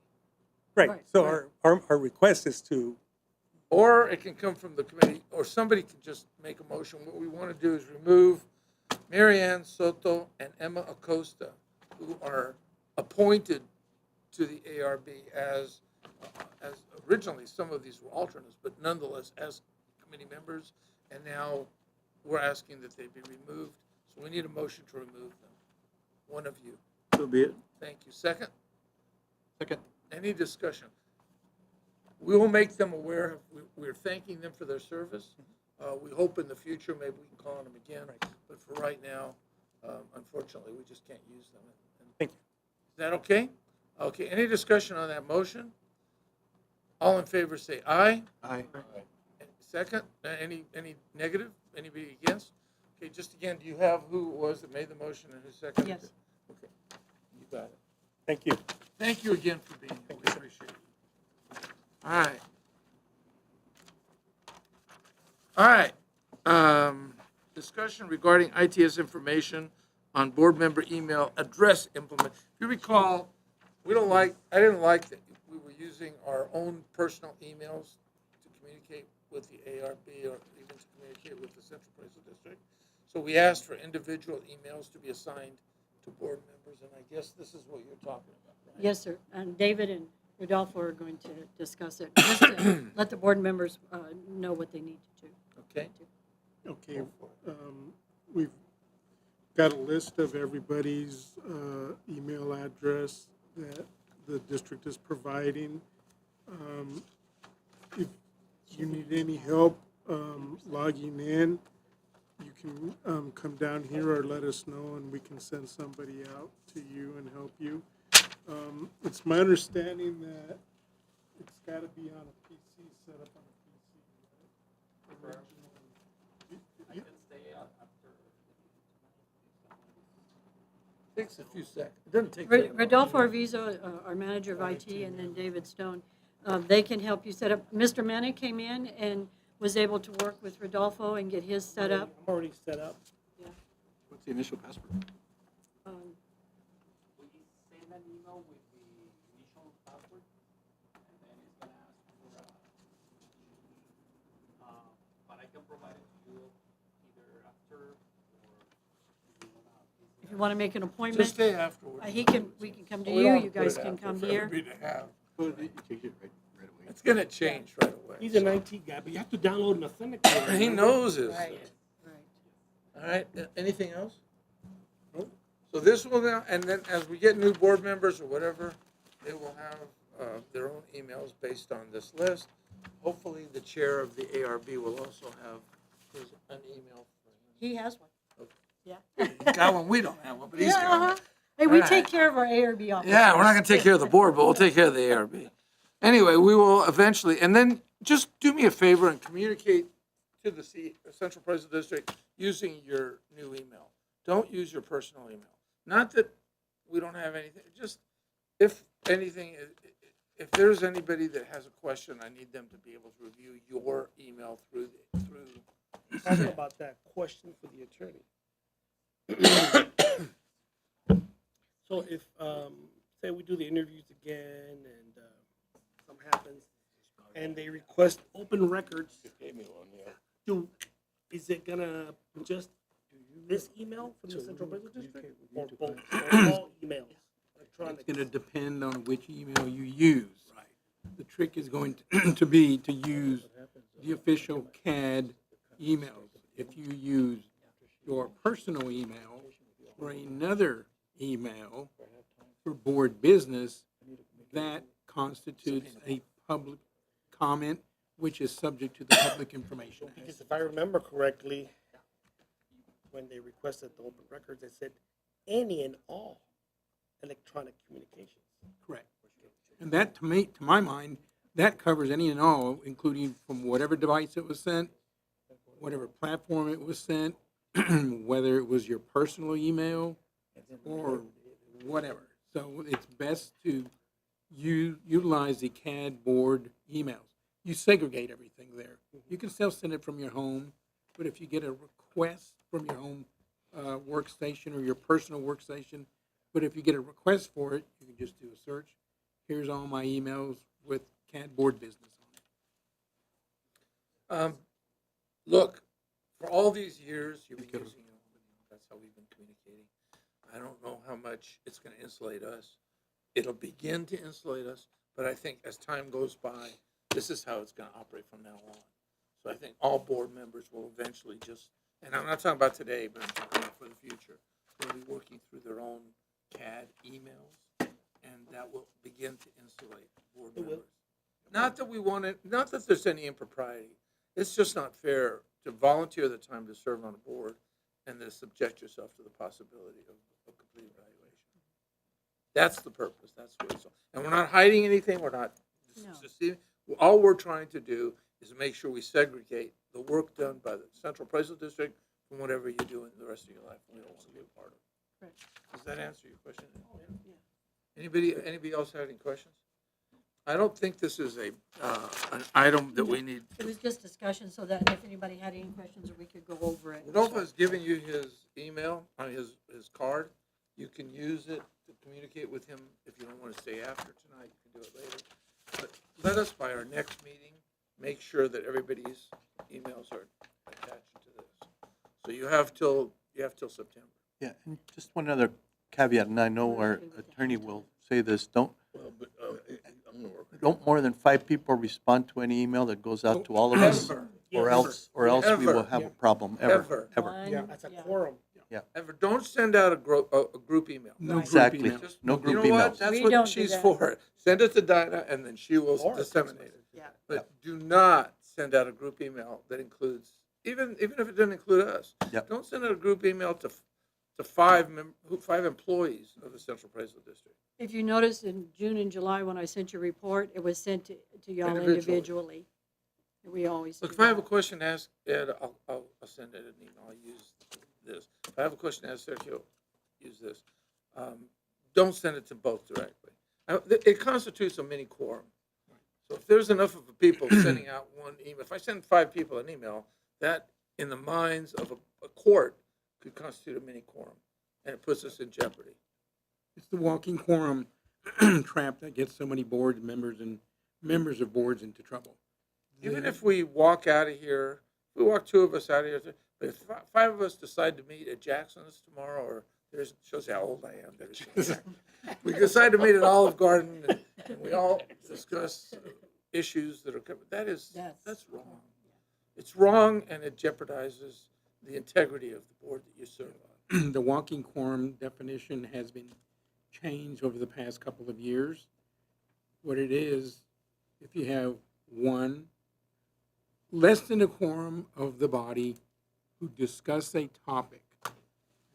Speaker 9: Right,
Speaker 3: Right,
Speaker 9: so
Speaker 3: right.
Speaker 9: our request is to,
Speaker 1: Or it can come from the committee, or somebody can just make a motion. What we want to do is remove Marianne Soto and Emma Acosta, who are appointed to the ARB as originally some of these were alternates, but nonetheless as committee members, and now we're asking that they be removed. So we need a motion to remove them. One of you.
Speaker 8: So be it.
Speaker 1: Thank you. Second?
Speaker 4: Second.
Speaker 1: Any discussion? We will make them aware. We're thanking them for their service. We hope in the future maybe we can call on them again. But for right now, unfortunately, we just can't use them.
Speaker 9: Thank you.
Speaker 1: Is that okay? Okay. Any discussion on that motion? All in favor say aye.
Speaker 4: Aye.
Speaker 1: Second? Any negative? Anybody against? Okay. Just again, do you have who it was that made the motion and who seconded it?
Speaker 3: Yes.
Speaker 1: Okay. You got it.
Speaker 9: thank you.
Speaker 1: Thank you again for being here. We appreciate it. All right. All right. Discussion regarding ITS information on board member email address implement. If you recall, I didn't like that we were using our own personal emails to communicate with the ARB or even to communicate with the Central Appraisal District. So we asked for individual emails to be assigned to board members, and I guess this is what you're talking about, right?
Speaker 3: Yes, sir. And David and Rodolfo are going to discuss it, just to let the board members know what they need to do.
Speaker 1: Okay.
Speaker 5: Okay, we've got a list of everybody's email address that the district is providing. If you need any help logging in, you can come down here or let us know, and we can send somebody out to you and help you. It's my understanding that it's got to be on a PC, set up on a PC, right?
Speaker 1: Takes a few seconds. It doesn't take very long.
Speaker 3: Rodolfo Arvizo, our manager of IT, and then David Stone, they can help you set up. Mr. Manning came in and was able to work with Rodolfo and get his set up.
Speaker 5: I'm already set up.
Speaker 4: What's the initial password?
Speaker 10: We send an email with the initial password, and then it's gonna ask for but I can provide it to you either after or if you wanna.
Speaker 3: If you want to make an
Speaker 1: Just
Speaker 3: appointment,
Speaker 1: stay afterwards.
Speaker 3: we can come to
Speaker 1: We
Speaker 3: you,
Speaker 1: don't
Speaker 3: you
Speaker 1: put it
Speaker 3: guys can
Speaker 1: out
Speaker 3: come
Speaker 1: for
Speaker 3: here.
Speaker 1: everybody to have.
Speaker 4: Well, you change it right away.
Speaker 1: It's gonna change right away.
Speaker 10: He's an IT guy, but you have to download an authenticator.
Speaker 1: He knows this.
Speaker 3: Right.
Speaker 1: All right, anything else? So this will now, and then as we get new board members or whatever, they will have their own emails based on this list. Hopefully, the chair of the ARB will also have an email.
Speaker 3: He has one. Yeah.
Speaker 1: He's got one, we don't have one, but he's
Speaker 3: Yeah,
Speaker 1: got one.
Speaker 3: Hey, we
Speaker 1: All
Speaker 3: take
Speaker 1: right.
Speaker 3: care of our ARB officers.
Speaker 1: Yeah, we're not gonna take care of the board, but we'll take care of the ARB. Anyway, we will eventually, and then just do me a favor and communicate to the Central Appraisal District using your new email. Don't use your personal email. Not that we don't have anything, just if anything, if there's anybody that has a question, I need them to be able to review your email through.
Speaker 10: Talking about that question for the attorney. So if, say we do the interviews again and something happens and they request open records, is it gonna just this email from the Central Appraisal District or both, or all emails?
Speaker 11: It's going to depend on which email you use. The trick is going to be to use the official CAD emails. If you use your personal email or another email for board business, that constitutes a public comment, which is subject to the Public Information Act.
Speaker 10: Because if I remember correctly, when they requested the open records, they said any and all electronic communications.
Speaker 11: Correct. And that, to me, to my mind, that covers any and all, including from whatever device it was sent, whatever platform it was sent, whether it was your personal email or whatever. So it's best to utilize the CAD board emails. You segregate everything there. You can still send it from your home, but if you get a request from your home workstation or your personal workstation, but if you get a request for it, you can just do a search. Here's all my emails with CAD board business on it.
Speaker 1: Look, for all these years, you've been using it. That's how we've been communicating. I don't know how much it's going to insulate us. It'll begin to insulate us, but I think as time goes by, this is how it's going to operate from now on. So I think all board members will eventually just, and I'm not talking about today, but I'm talking about for the future, will be working through their own CAD emails, and that will begin to insulate board members. Not that we want it, not that there's any impropriety. It's just not fair to volunteer the time to serve on a board and then subject yourself to the possibility of complete evaluation. That's the purpose. That's what it's all. And we're not hiding anything. We're not deceiving. All we're trying to do is make sure we segregate the work done by the Central Appraisal District from whatever you do in the rest of your life. We don't want to be a part of it. Does that answer your question? Anybody else have any questions? I don't think this is an item that we need.
Speaker 3: It was just discussion so that if anybody had any questions, we could go over it.
Speaker 1: Rodolfo has given you his email, his card. You can use it to communicate with him. If you don't want to stay after tonight, you can do it later. But let us, by our next meeting, make sure that everybody's emails are attached to this. So you have till September.
Speaker 12: Yeah, and just one other caveat, and I know our attorney will say this, don't more than 5 people respond to any email that goes out to all of us, or else we will have a problem, ever.
Speaker 10: Yeah, that's a quorum.
Speaker 1: Ever, don't send out a group email.
Speaker 11: No group
Speaker 12: Exactly,
Speaker 11: email.
Speaker 12: no group
Speaker 1: You know what?
Speaker 12: emails.
Speaker 1: That's
Speaker 3: We
Speaker 1: what
Speaker 3: don't do
Speaker 1: she's
Speaker 3: that.
Speaker 1: for. Send it to Dinah, and then she will disseminate it.
Speaker 3: Yeah.
Speaker 1: But do not send out a group email that includes, even if it doesn't include us.
Speaker 12: Yep.
Speaker 1: Don't send out a group email to 5 employees of the Central Appraisal District.
Speaker 3: If you noticed in June and July, when I sent your report, it was sent to y'all individually. We always
Speaker 1: Look,
Speaker 3: do
Speaker 1: if I have a
Speaker 3: that.
Speaker 1: question to ask Ed, I'll send Ed an email. I'll use this. If I have a question to ask Sergio, use this. Don't send it to both directly. It constitutes a mini quorum. So if there's enough of people sending out one email, if I send 5 people an email, that in the minds of a court could constitute a mini quorum, and it puts us in jeopardy.
Speaker 11: It's the walking quorum trap that gets so many board members and members of boards into trouble.
Speaker 1: Even if we walk out of here, we walk 2 of us out of here, but if 5 of us decide to meet at Jackson's tomorrow or Shows how old I am. We decided to meet at Olive Garden, and we all discuss issues that are covered. That's wrong. It's wrong, and it jeopardizes the integrity of the board that you serve on.
Speaker 11: The walking quorum definition has been changed over the past couple of years. What it is, if you have one, less than a quorum of the body who discuss a topic,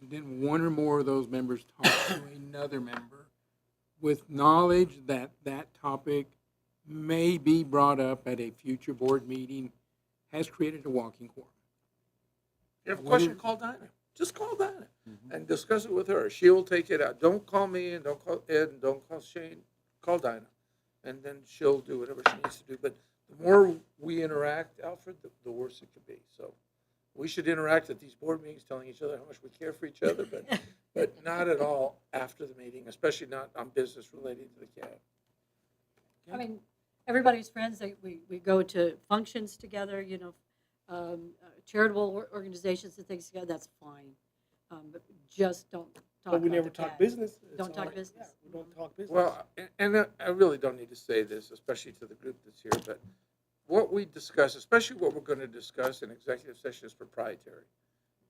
Speaker 11: and then one or more of those members talk to another member with knowledge that that topic may be brought up at a future board meeting, has created a walking quorum.
Speaker 1: If you have a question, call Dinah. Just call Dinah and discuss it with her. She will take it out. Don't call me and don't call Ed and don't call Shane. Call Dinah. And then she'll do whatever she needs to do. But the more we interact, Alfred, the worse it could be. So we should interact at these board meetings, telling each other how much we care for each other, but not at all after the meeting, especially not on business related to the CAB.
Speaker 3: I mean, everybody's friends. We go to functions together, charitable organizations and things together. That's fine. But just don't talk
Speaker 10: But we
Speaker 3: about
Speaker 10: never
Speaker 3: the
Speaker 10: talk
Speaker 3: CAD.
Speaker 10: business.
Speaker 3: Don't talk business.
Speaker 10: Yeah, we don't talk business.
Speaker 1: Well, and I really don't need to say this, especially to the group that's here, but what we discuss, especially what we're going to discuss in executive session, is proprietary,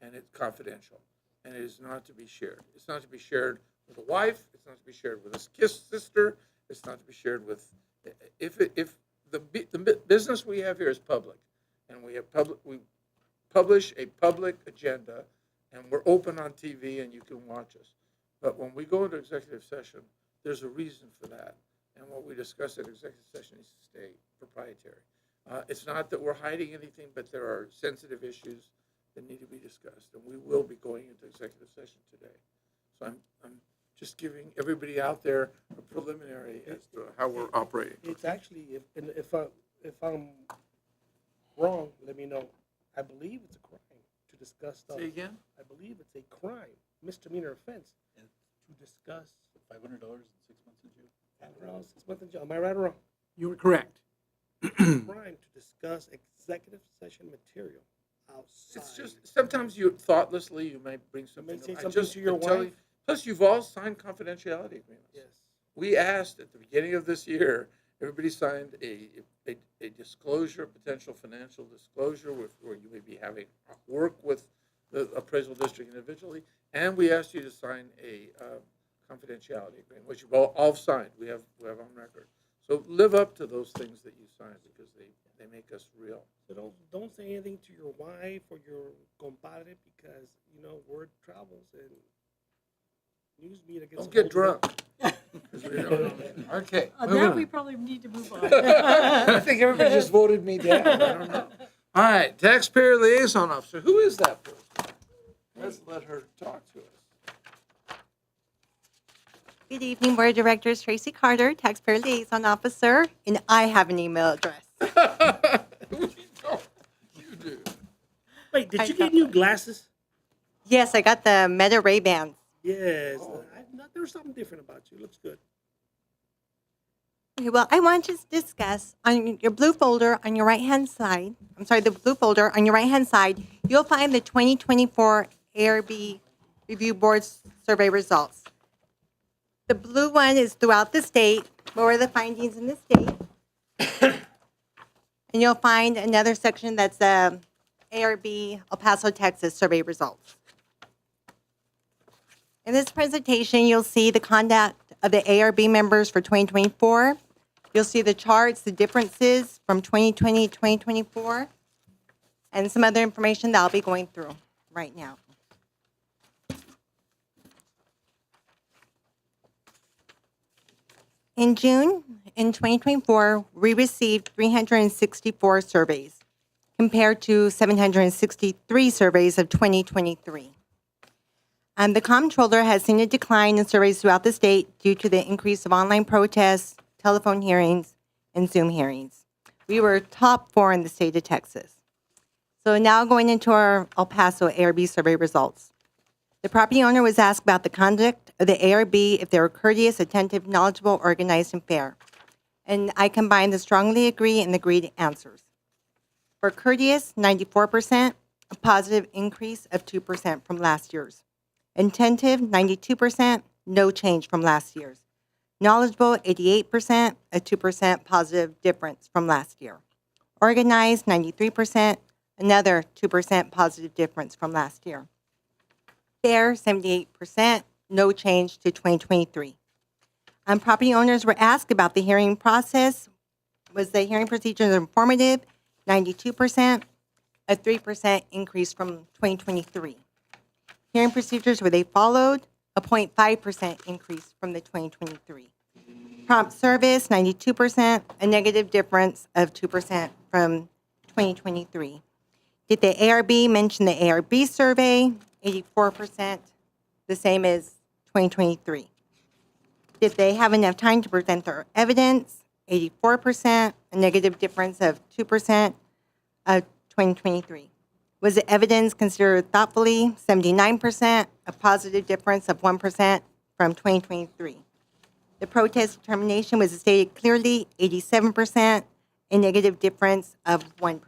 Speaker 1: and it's confidential, and it is not to be shared. It's not to be shared with a wife. It's not to be shared with a sister. It's not to be shared with, if the business we have here is public, and we publish a public agenda, and we're open on TV, and you can watch us. But when we go into executive session, there's a reason for that. And what we discuss at executive session needs to stay proprietary. It's not that we're hiding anything, but there are sensitive issues that need to be discussed. And we will be going into executive session today. So I'm just giving everybody out there a preliminary as to how we're operating.
Speaker 10: It's actually, if I'm wrong, let me know. I believe it's a crime to discuss stuff.
Speaker 1: Say again?
Speaker 10: I believe it's a crime, misdemeanor offense, to discuss
Speaker 4: $500 and 6 months in jail.
Speaker 10: 6 months in jail. Am I right or wrong?
Speaker 11: You were correct.
Speaker 10: Crime to discuss executive session material outside.
Speaker 1: It's just, sometimes you thoughtlessly, you might bring something
Speaker 10: say
Speaker 1: up.
Speaker 10: something to your
Speaker 1: I'm telling
Speaker 10: wife?
Speaker 1: you, plus, you've all signed confidentiality agreements.
Speaker 10: Yes.
Speaker 1: We asked at the beginning of this year, everybody signed a disclosure, potential financial disclosure, where you may be having work with the appraisal district individually, and we asked you to sign a confidentiality agreement, which you've all signed. We have on record. So live up to those things that you signed, because they make us real.
Speaker 10: So don't say anything to your wife or your compadre, because word travels and news media gets.
Speaker 1: Don't get drunk. 'Cause we don't know. Okay.
Speaker 3: Now we probably need to move on.
Speaker 1: I think everybody just voted me down. I don't know. All right, taxpayer liaison officer. Who is that person? Let's let her talk to us.
Speaker 2: Good evening, Board of Directors. Tracy Carter, Taxpayer Liaison Officer, and I have an email address.
Speaker 1: You do.
Speaker 10: Wait, did you get new glasses?
Speaker 2: Yes, I got the Meta Ray-Bans.
Speaker 10: Yes. There's something different about you. Looks good.
Speaker 2: Okay, well, I want to discuss on your blue folder on your right-hand side. I'm sorry, the blue folder on your right-hand side, you'll find the 2024 ARB Review Board survey results. The blue one is throughout the state. What were the findings in the state? And you'll find another section that's ARB El Paso, Texas survey results. In this presentation, you'll see the conduct of the ARB members for 2024. You'll see the charts, the differences from 2020 to 2024, and some other information that I'll be going through right now. In June, in 2024, we received 364 surveys compared to 763 surveys of 2023. The comptroller has seen a decline in surveys throughout the state due to the increase of online protests, telephone hearings, and Zoom hearings. We were top 4 in the state of Texas. So now going into our El Paso ARB survey results. The property owner was asked about the conduct of the ARB, if they were courteous, attentive, knowledgeable, organized, and fair. And I combined the strongly agree and agreed answers. For courteous, 94%, a positive increase of 2% from last year's. Attentive, 92%, no change from last year's. Knowledgeable, 88%, a 2% positive difference from last year. Organized, 93%, another 2% positive difference from last year. Fair, 78%, no change to 2023. Property owners were asked about the hearing process. Was the hearing procedure informative? 92%, a 3% increase from 2023. Hearing procedures, were they followed? A 0.5% increase from the 2023. Prompt service, 92%, a negative difference of 2% from 2023. Did the ARB mention the ARB survey? 84%, the same as 2023. Did they have enough time to present their evidence? 84%, a negative difference of 2% of 2023. Was the evidence considered thoughtfully? 79%, a positive difference of 1% from 2023. The protest determination was stated clearly, 87%, a negative difference of 1%.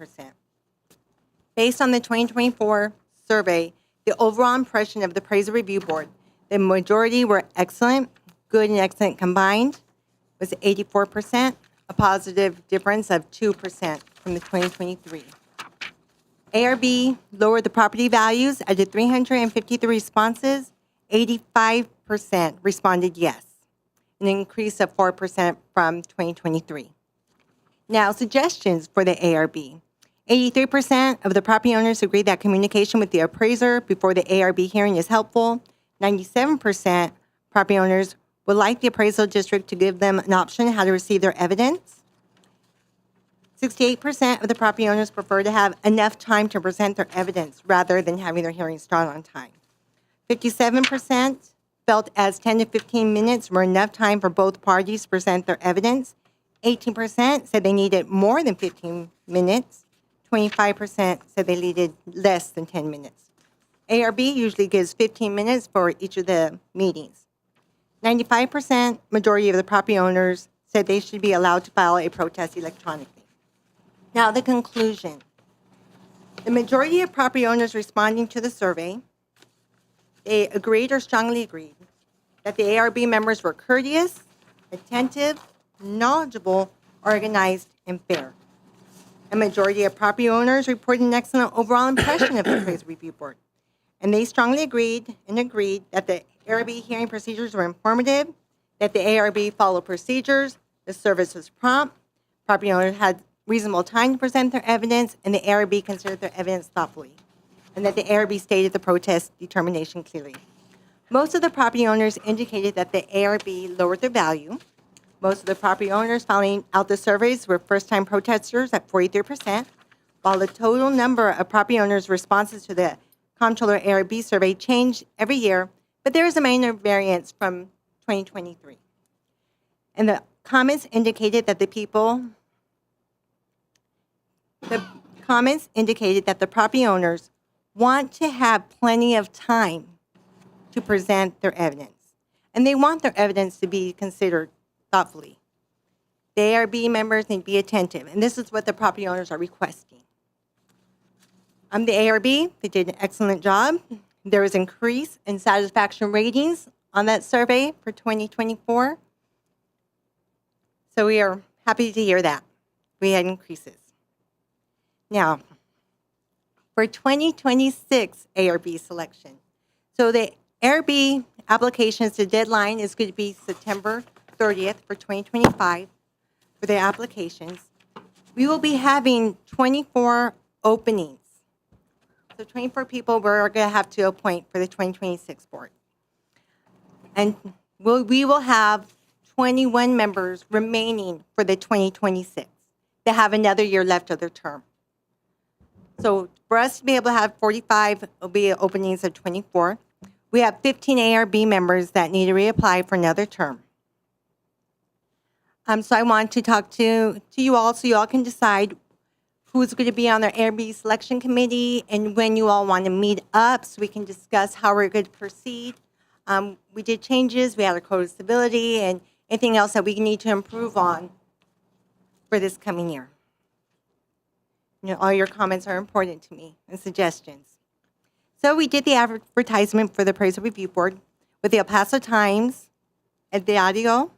Speaker 2: Based on the 2024 survey, the overall impression of the Appraisal Review Board, the majority were excellent, good and excellent combined, was 84%, a positive difference of 2% from the 2023. ARB lowered the property values. Out of 353 responses, 85% responded yes, an increase of 4% from 2023. Now, suggestions for the ARB. 83% of the property owners agree that communication with the appraiser before the ARB hearing is helpful. 97% property owners would like the appraisal district to give them an option how to receive their evidence. 68% of the property owners prefer to have enough time to present their evidence rather than having their hearing start on time. 57% felt as 10 to 15 minutes were enough time for both parties to present their evidence. 18% said they needed more than 15 minutes. 25% said they needed less than 10 minutes. ARB usually gives 15 minutes for each of the meetings. 95% majority of the property owners said they should be allowed to file a protest electronically. Now, the conclusion. The majority of property owners responding to the survey, they agreed or strongly agreed that the ARB members were courteous, attentive, knowledgeable, organized, and fair. A majority of property owners reported an excellent overall impression of the Appraisal Review Board, and they strongly agreed that the ARB hearing procedures were informative, that the ARB followed procedures, the service was prompt, property owners had reasonable time to present their evidence, and the ARB considered their evidence thoughtfully, and that the ARB stated the protest determination clearly. Most of the property owners indicated that the ARB lowered their value. Most of the property owners filling out the surveys were first-time protesters at 43%, while the total number of property owners' responses to the Comptroller ARB survey changed every year, but there is a minor variance from 2023. And the comments indicated that the property owners want to have plenty of time to present their evidence, and they want their evidence to be considered thoughtfully. The ARB members need to be attentive, and this is what the property owners are requesting. The ARB, they did an excellent job. There was increase in satisfaction ratings on that survey for 2024. So we are happy to hear that. We had increases. Now, for 2026 ARB selection. So the ARB applications, the deadline is going to be September 30th for 2025 for the applications. We will be having 24 openings. So 24 people we're going to have to appoint for the 2026 board. And we will have 21 members remaining for the 2026. They have another year left of their term. So for us to be able to have 45, it'll be openings of 24. We have 15 ARB members that need to reapply for another term. So I want to talk to you all so you all can decide who's going to be on their ARB selection committee and when you all want to meet up so we can discuss how we're going to proceed. We did changes. We had a code of civility and anything else that we need to improve on for this coming year. You know, all your comments are important to me and suggestions. So we did the advertisement for the Appraisal Review Board with the El Paso Times, at the audio,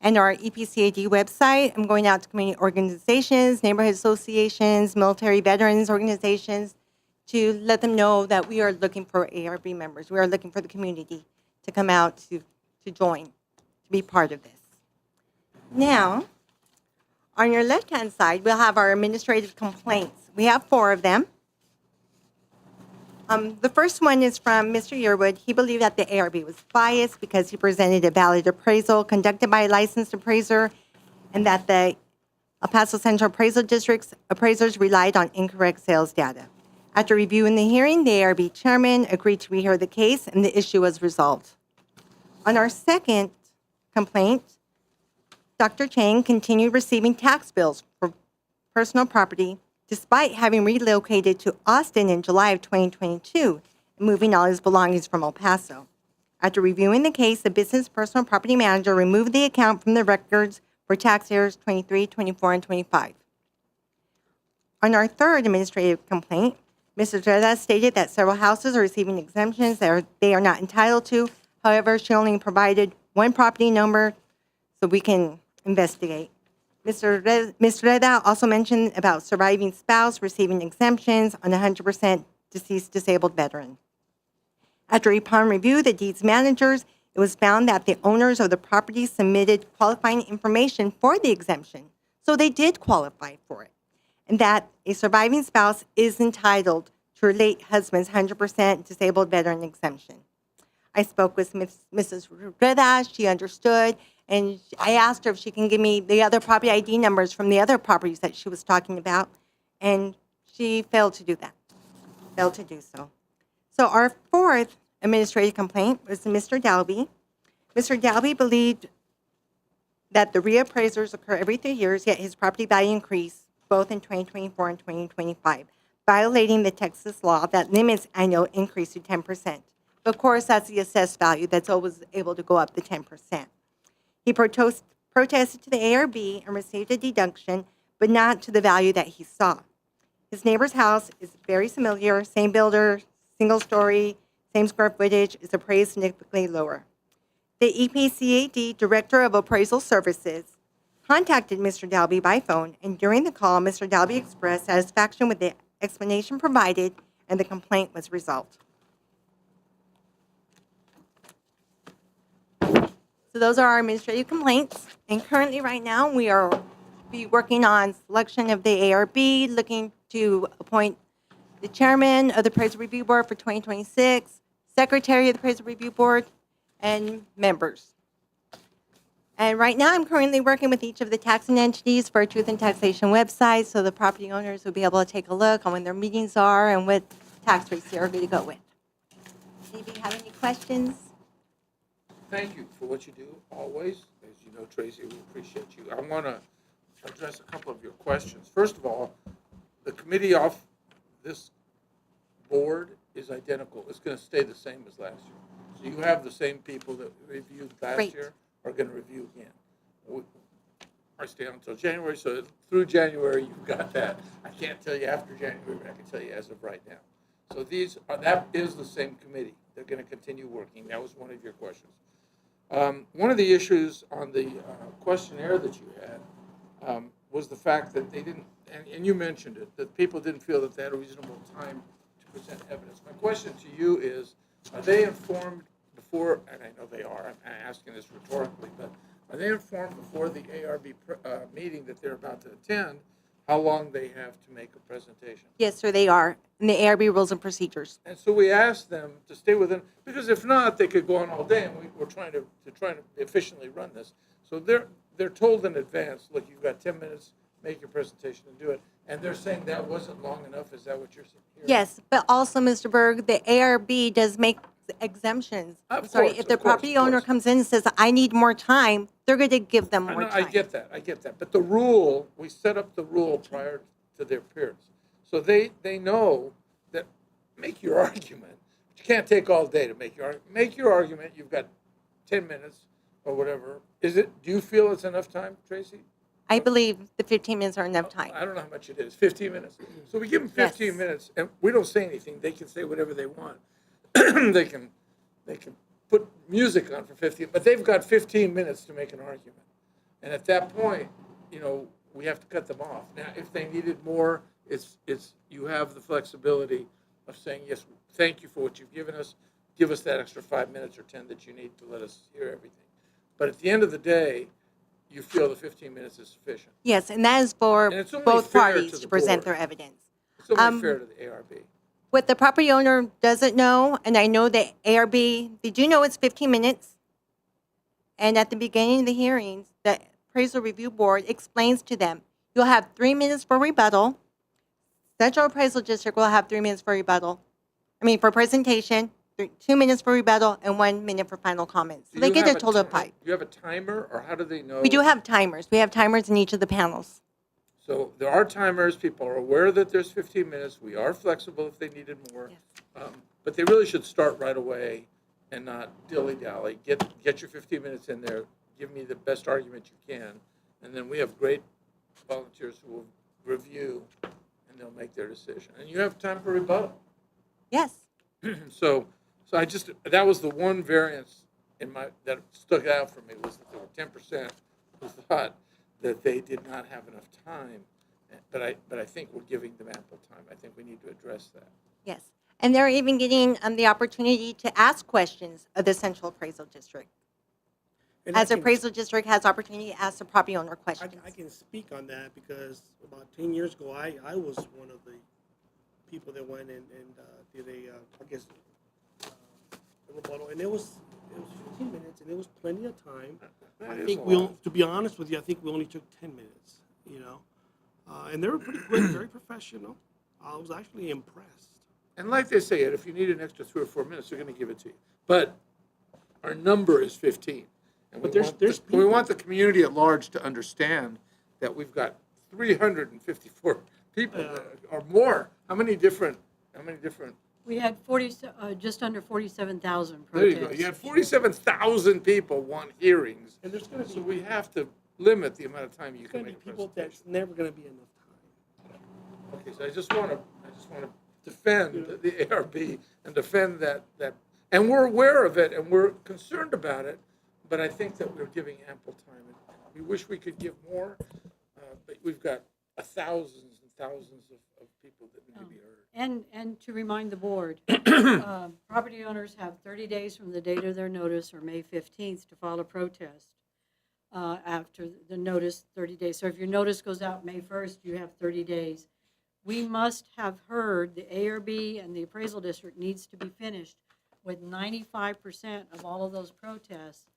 Speaker 2: and our EPCAD website. I'm going out to community organizations, neighborhood associations, military veterans organizations to let them know that we are looking for ARB members. We are looking for the community to come out to join, to be part of this. Now, on your left-hand side, we'll have our administrative complaints. We have 4 of them. The first one is from Mr. Yearwood. He believed that the ARB was biased because he presented a valid appraisal conducted by a licensed appraiser and that the El Paso Central Appraisal District's appraisers relied on incorrect sales data. After reviewing the hearing, the ARB chairman agreed to rehear the case and the issue was resolved. On our second complaint, Dr. Chang continued receiving tax bills for personal property despite having relocated to Austin in July of 2022 and moving all his belongings from El Paso. After reviewing the case, the business personal property manager removed the account from the records for tax years 23, 24, and 25. On our third administrative complaint, Mrs. Reda stated that several houses are receiving exemptions that they are not entitled to. However, she only provided one property number so we can investigate. Ms. Reda also mentioned about surviving spouse receiving exemptions on 100% deceased disabled veteran. After upon review, the deeds managers, it was found that the owners of the property submitted qualifying information for the exemption, so they did qualify for it, and that a surviving spouse is entitled to her late husband's 100% disabled veteran exemption. I spoke with Mrs. Reda, she understood, and I asked her if she can give me the other property ID numbers from the other properties that she was talking about, and she failed to do that, failed to do so. So our fourth administrative complaint was Mr. Dalby. Mr. Dalby believed that the reappraisers occur every 3 years, yet his property value increased both in 2024 and 2025, violating the Texas law that limits annual increase to 10%. But of course, that's the assessed value that's always able to go up to 10%. He protested to the ARB and received a deduction, but not to the value that he saw. His neighbor's house is very similar, same builder, single story, same square footage, is appraised significantly lower. The EPCAD Director of Appraisal Services contacted Mr. Dalby by phone, and during the call, Mr. Dalby expressed satisfaction with the explanation provided, and the complaint was resolved. So those are our administrative complaints. And currently, right now, we are working on selection of the ARB, looking to appoint the chairman of the Appraisal Review Board for 2026, secretary of the Appraisal Review Board, and members. And right now, I'm currently working with each of the taxing entities for a truth and taxation website, so the property owners will be able to take a look on when their meetings are and what tax rates they are going to go with. Anybody have any questions?
Speaker 1: Thank you for what you do always. As you know, Tracy, we appreciate you. I want to address a couple of your questions. First of all, the committee off this board is identical. It's going to stay the same as last year. So you have the same people that reviewed last
Speaker 2: Great.
Speaker 1: year are going to review again. I stay on until January, so through January you've got that. I can't tell you after January, but I can tell you as of right now. So that is the same committee. They're going to continue working. That was one of your questions. One of the issues on the questionnaire that you had was the fact that they didn't, and you mentioned it, that people didn't feel that they had a reasonable time to present evidence. My question to you is, are they informed before, and I know they are, I'm asking this rhetorically, but are they informed before the ARB meeting that they're about to attend, how long they have to make a presentation?
Speaker 2: Yes, sir, they are, in the ARB rules and procedures.
Speaker 1: And so we asked them to stay within, because if not, they could go on all day, and we're trying to efficiently run this. So they're told in advance, look, you've got 10 minutes, make your presentation and do it. And they're saying that wasn't long enough. Is that what you're saying?
Speaker 2: Yes, but also, Mr. Berg, the ARB does make exemptions.
Speaker 1: Of
Speaker 2: I'm sorry,
Speaker 1: course,
Speaker 2: if the
Speaker 1: of course,
Speaker 2: property
Speaker 1: of
Speaker 2: owner
Speaker 1: course.
Speaker 2: comes in and says, I need more time, they're going to give them more
Speaker 1: I
Speaker 2: time.
Speaker 1: get that. But the rule, we set up the rule prior to their appearance. So they know that make your argument. But you can't take all day to make your argument. Make your argument. You've got 10 minutes or whatever. Do you feel it's enough time, Tracy?
Speaker 2: I believe the 15 minutes are enough time.
Speaker 1: I don't know how much it is, 15 minutes. So we give them 15
Speaker 2: Yes.
Speaker 1: minutes, and we don't say anything. They can say whatever they want. They can put music on for 15, but they've got 15 minutes to make an argument. And at that point, we have to cut them off. Now, if they needed more, you have the flexibility of saying, yes, thank you for what you've given us. Give us that extra 5 minutes or 10 that you need to let us hear everything. But at the end of the day, you feel the 15 minutes is sufficient.
Speaker 2: Yes, and that is for
Speaker 1: And it's only
Speaker 2: both
Speaker 1: fair
Speaker 2: parties
Speaker 1: to
Speaker 2: to
Speaker 1: the
Speaker 2: present
Speaker 1: board.
Speaker 2: their evidence.
Speaker 1: It's only fair to the ARB.
Speaker 2: What the property owner doesn't know, and I know the ARB, they do know it's 15 minutes. And at the beginning of the hearings, the appraisal review board explains to them, you'll have 3 minutes for rebuttal. Central Appraisal District will have 3 minutes for presentation, 2 minutes for rebuttal, and 1 minute for final comments. So
Speaker 1: Do
Speaker 2: they
Speaker 1: you
Speaker 2: get
Speaker 1: have
Speaker 2: a total of 5.
Speaker 1: Do you have a timer, or how do they know?
Speaker 2: We do have timers. We have timers in each of the panels.
Speaker 1: So there are timers. People are aware that there's 15 minutes. We are flexible if they needed more. But they really should start right away and not dilly-dally. Get your 15 minutes in there. Give me the best argument you can. And then we have great volunteers who will review, and they'll make their decision. And you have time for rebuttal.
Speaker 2: Yes.
Speaker 1: So that was the one variance that stuck out for me, was that there were 10% who thought that they did not have enough time. But I think we're giving them ample time. I think we need to address that.
Speaker 2: Yes. And they're even getting the opportunity to ask questions of the Central Appraisal District.
Speaker 10: And I
Speaker 2: As the
Speaker 10: can-
Speaker 2: Appraisal District has opportunity to ask the property owner questions.
Speaker 10: I can speak on that because about 10 years ago, I was one of the people that went and did a rebuttal, and it was 15 minutes, and it was plenty of time.
Speaker 1: That
Speaker 10: I
Speaker 1: is
Speaker 10: think
Speaker 1: a lot.
Speaker 10: to be honest with you, I think we only took 10 minutes, and they were pretty quick, very professional. I was actually impressed.
Speaker 1: And like they say, if you need an extra 3 or 4 minutes, they're going to give it to you. But our number is 15. And
Speaker 10: But
Speaker 1: we
Speaker 10: there's
Speaker 1: we want the community at large to understand that we've got 354 people or more. How many different?
Speaker 3: We had just under 47,000
Speaker 1: There you
Speaker 3: protests.
Speaker 1: go. You had 47,000 people want hearings.
Speaker 10: And there's going to
Speaker 1: So
Speaker 10: be,
Speaker 1: we have to limit the amount of time you can
Speaker 10: gonna be
Speaker 1: make a
Speaker 10: people
Speaker 1: presentation.
Speaker 10: that's never going to be enough time.
Speaker 1: Okay, so I just want to defend the ARB and defend that, and we're aware of it and we're concerned about it, but I think that we're giving ample time. And we wish we could give more, but we've got thousands and thousands of people that need to be heard.
Speaker 3: And to remind the board, property owners have 30 days from the date of their notice, or May 15th, to file a protest after the notice, 30 days. So if your notice goes out May 1st, you have 30 days. We must have heard, the ARB and the appraisal district needs to be finished with 95% of all of those protests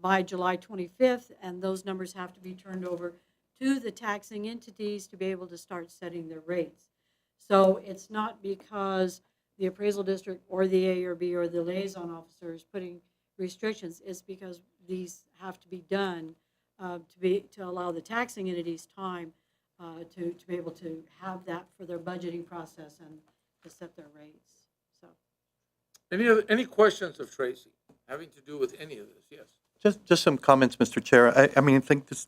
Speaker 3: by July 25th, and those numbers have to be turned over to the taxing entities to be able to start setting their rates. So it's not because the appraisal district or the ARB or the liaison officer is putting restrictions. It's because these have to be done to allow the taxing entities time to be able to have that for their budgeting process and to set their rates. So
Speaker 1: Any questions of Tracy having to do with any of this? Yes.
Speaker 12: Just some comments, Mr. Chair. I mean, I think this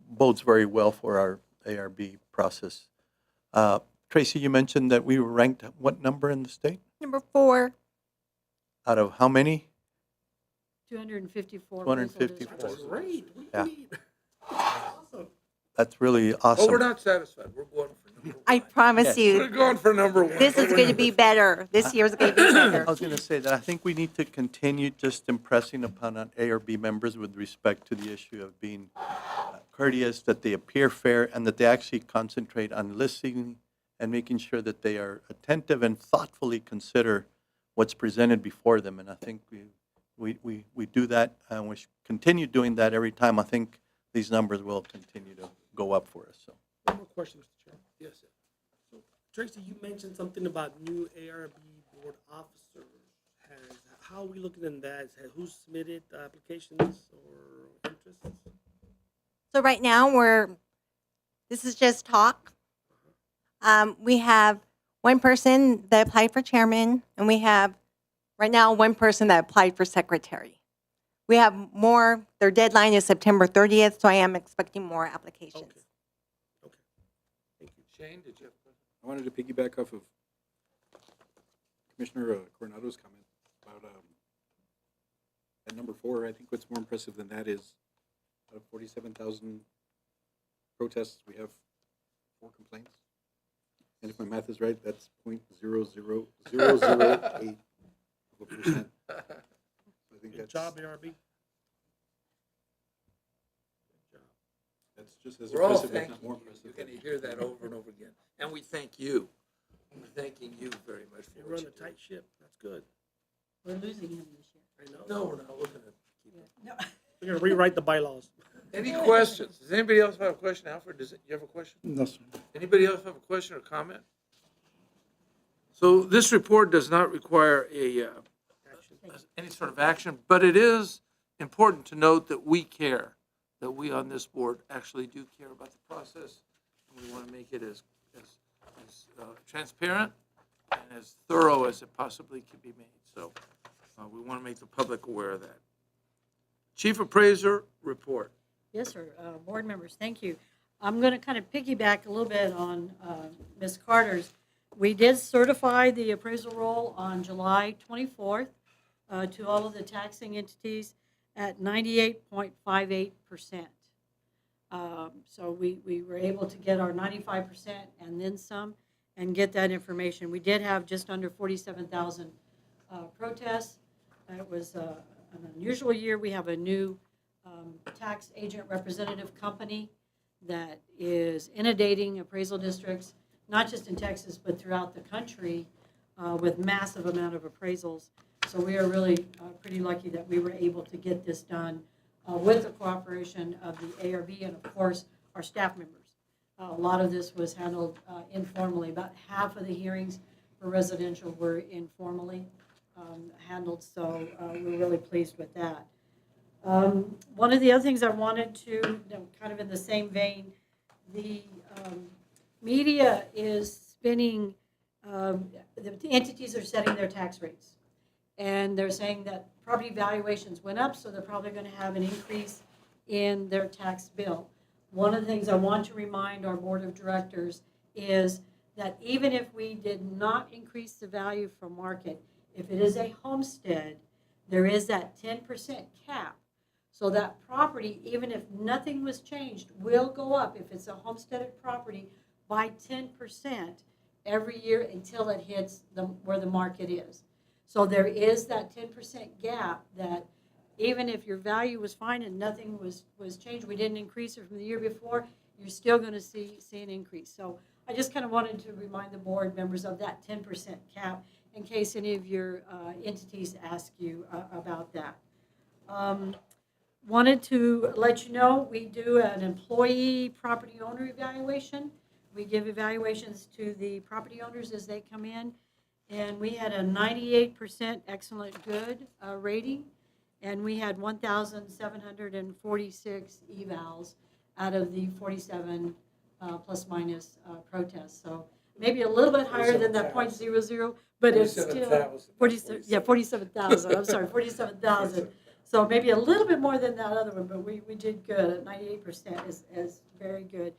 Speaker 12: bodes very well for our ARB process. Tracy, you mentioned that we were ranked what number in the state?
Speaker 2: Number 4.
Speaker 12: Out of how many?
Speaker 3: 254.
Speaker 12: 254.
Speaker 10: That's great.
Speaker 12: Yeah.
Speaker 10: Awesome.
Speaker 12: That's really
Speaker 1: Oh, we're
Speaker 12: awesome.
Speaker 1: not satisfied. We're going for number 1.
Speaker 2: I promise
Speaker 12: Yes.
Speaker 1: We're
Speaker 2: you,
Speaker 1: going for number 1.
Speaker 2: this is going to be better. This year's going to be better.
Speaker 12: I was going to say that I think we need to continue just impressing upon our ARB members with respect to the issue of being courteous, that they appear fair, and that they actually concentrate on listening and making sure that they are attentive and thoughtfully consider what's presented before them. And I think we do that, and we should continue doing that every time. I think these numbers will continue to go up for us. So.
Speaker 10: One more question, Mr. Chair.
Speaker 1: Yes, sir.
Speaker 10: So, Tracy, you mentioned something about new ARB board officers. How are we looking at that? Who submitted applications or interests?
Speaker 2: So right now, this is just talk. We have one person that applied for chairman, and we have right now one person that applied for secretary. We have more, their deadline is September 30th, so I am expecting more applications.
Speaker 10: Okay. Thank you.
Speaker 1: Shane, did you have a question?
Speaker 4: I wanted to piggyback off of Commissioner Coronado's comment about at number 4. I think what's more impressive than that is out of 47,000 protests, we have 4 complaints. And if my math is right, that's 0.00008%. I think
Speaker 10: Good
Speaker 4: that's,
Speaker 10: job, ARB.
Speaker 4: that's just as
Speaker 1: We're all
Speaker 4: impressive, if
Speaker 1: thanking
Speaker 4: not more
Speaker 1: you.
Speaker 4: impressive.
Speaker 1: You're going to hear that over and over again. And we thank you. We're thanking you very much for
Speaker 10: You
Speaker 1: what
Speaker 10: run
Speaker 1: you
Speaker 10: a
Speaker 1: do.
Speaker 10: tight ship. That's good.
Speaker 3: We're losing him this year.
Speaker 10: I know.
Speaker 1: No, we're not. We're going to keep it.
Speaker 10: We're gonna rewrite the bylaws.
Speaker 1: Any questions? Does anybody else have a question? Alfred, you have a question?
Speaker 8: No, sir.
Speaker 1: Anybody else have a question or comment? So this report does not require any sort of action, but it is important to note that we care, that we on this board actually do care about the process. And we want to make it as transparent and as thorough as it possibly can be made. So we want to make the public aware of that. Chief Appraiser report.
Speaker 3: Yes, sir. Board members, thank you. I'm going to kind of piggyback a little bit on Ms. Carter's. We did certify the appraisal roll on July 24th to all of the taxing entities at 98.58%. So we were able to get our 95% and then some and get that information. We did have just under 47,000 protests. It was an unusual year. We have a new tax agent representative company that is inundating appraisal districts, not just in Texas, but throughout the country with massive amount of appraisals. So we are really pretty lucky that we were able to get this done with the cooperation of the ARB and, of course, our staff members. A lot of this was handled informally. About half of the hearings for residential were informally handled, so we're really pleased with that. One of the other things I wanted to, kind of in the same vein, the media is spinning, the entities are setting their tax rates. And they're saying that property valuations went up, so they're probably going to have an increase in their tax bill. One of the things I want to remind our board of directors is that even if we did not increase the value from market, if it is a homestead, there is that 10% cap. So that property, even if nothing was changed, will go up if it's a homesteaded property by 10% every year until it hits where the market is. So there is that 10% gap that even if your value was fine and nothing was changed, we didn't increase it from the year before, you're still going to see an increase. So I just kind of wanted to remind the board members of that 10% cap in case any of your entities ask you about that. Wanted to let you know we do an employee property owner evaluation. We give evaluations to the property owners as they come in. And we had a 98% excellent good rating. And we had 1,746 evals out of the 47 plus minus protests. So maybe a little bit higher than that 0.00, but it's still 47,000. I'm sorry, 47,000. So maybe a little bit more than that other one, but we did good at 98% is very good.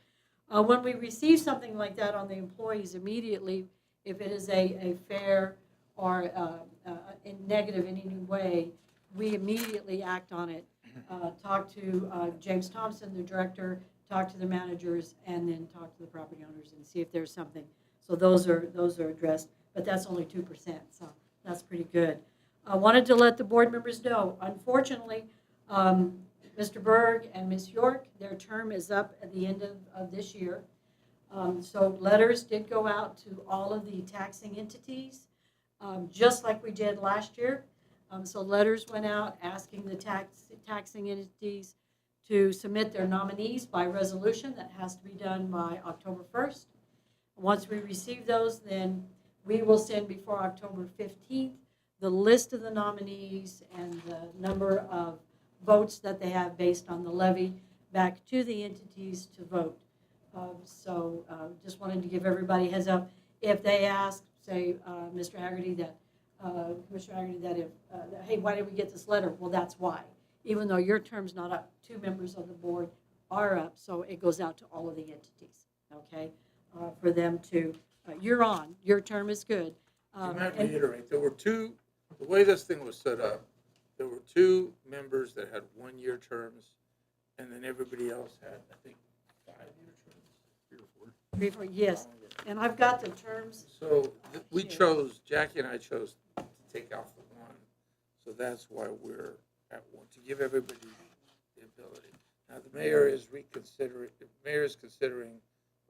Speaker 3: When we receive something like that on the employees immediately, if it is a fair or negative in any way, we immediately act on it. Talk to James Thompson, the director, talk to the managers, and then talk to the property owners and see if there's something. So those are addressed, but that's only 2%, so that's pretty good. I wanted to let the board members know, unfortunately, Mr. Berg and Ms. York, their term is up at the end of this year. So letters did go out to all of the taxing entities, just like we did last year. So letters went out asking the taxing entities to submit their nominees by resolution. That has to be done by October 1st. Once we receive those, then we will send before October 15th the list of the nominees and the number of votes that they have based on the levy back to the entities to vote. So just wanted to give everybody a heads up. If they ask, say, Mr. Haggerty, that Commissioner Haggerty, that if, hey, why did we get this letter? Well, that's why. even though your term's not up, 2 members of the board are up, so it goes out to all of the entities, okay? For them to, you're on, your term is good.
Speaker 1: You might
Speaker 3: And-
Speaker 1: reiterate, there were two, the way this thing was set up, there were 2 members that had 1-year terms, and then everybody else had, I think, 5-year terms. 3 or 4.
Speaker 3: Yes, and I've got the terms.
Speaker 1: So we chose, Jackie and I chose to take off the 1, so that's why we're at 1, to give everybody the ability. Now, the mayor is considering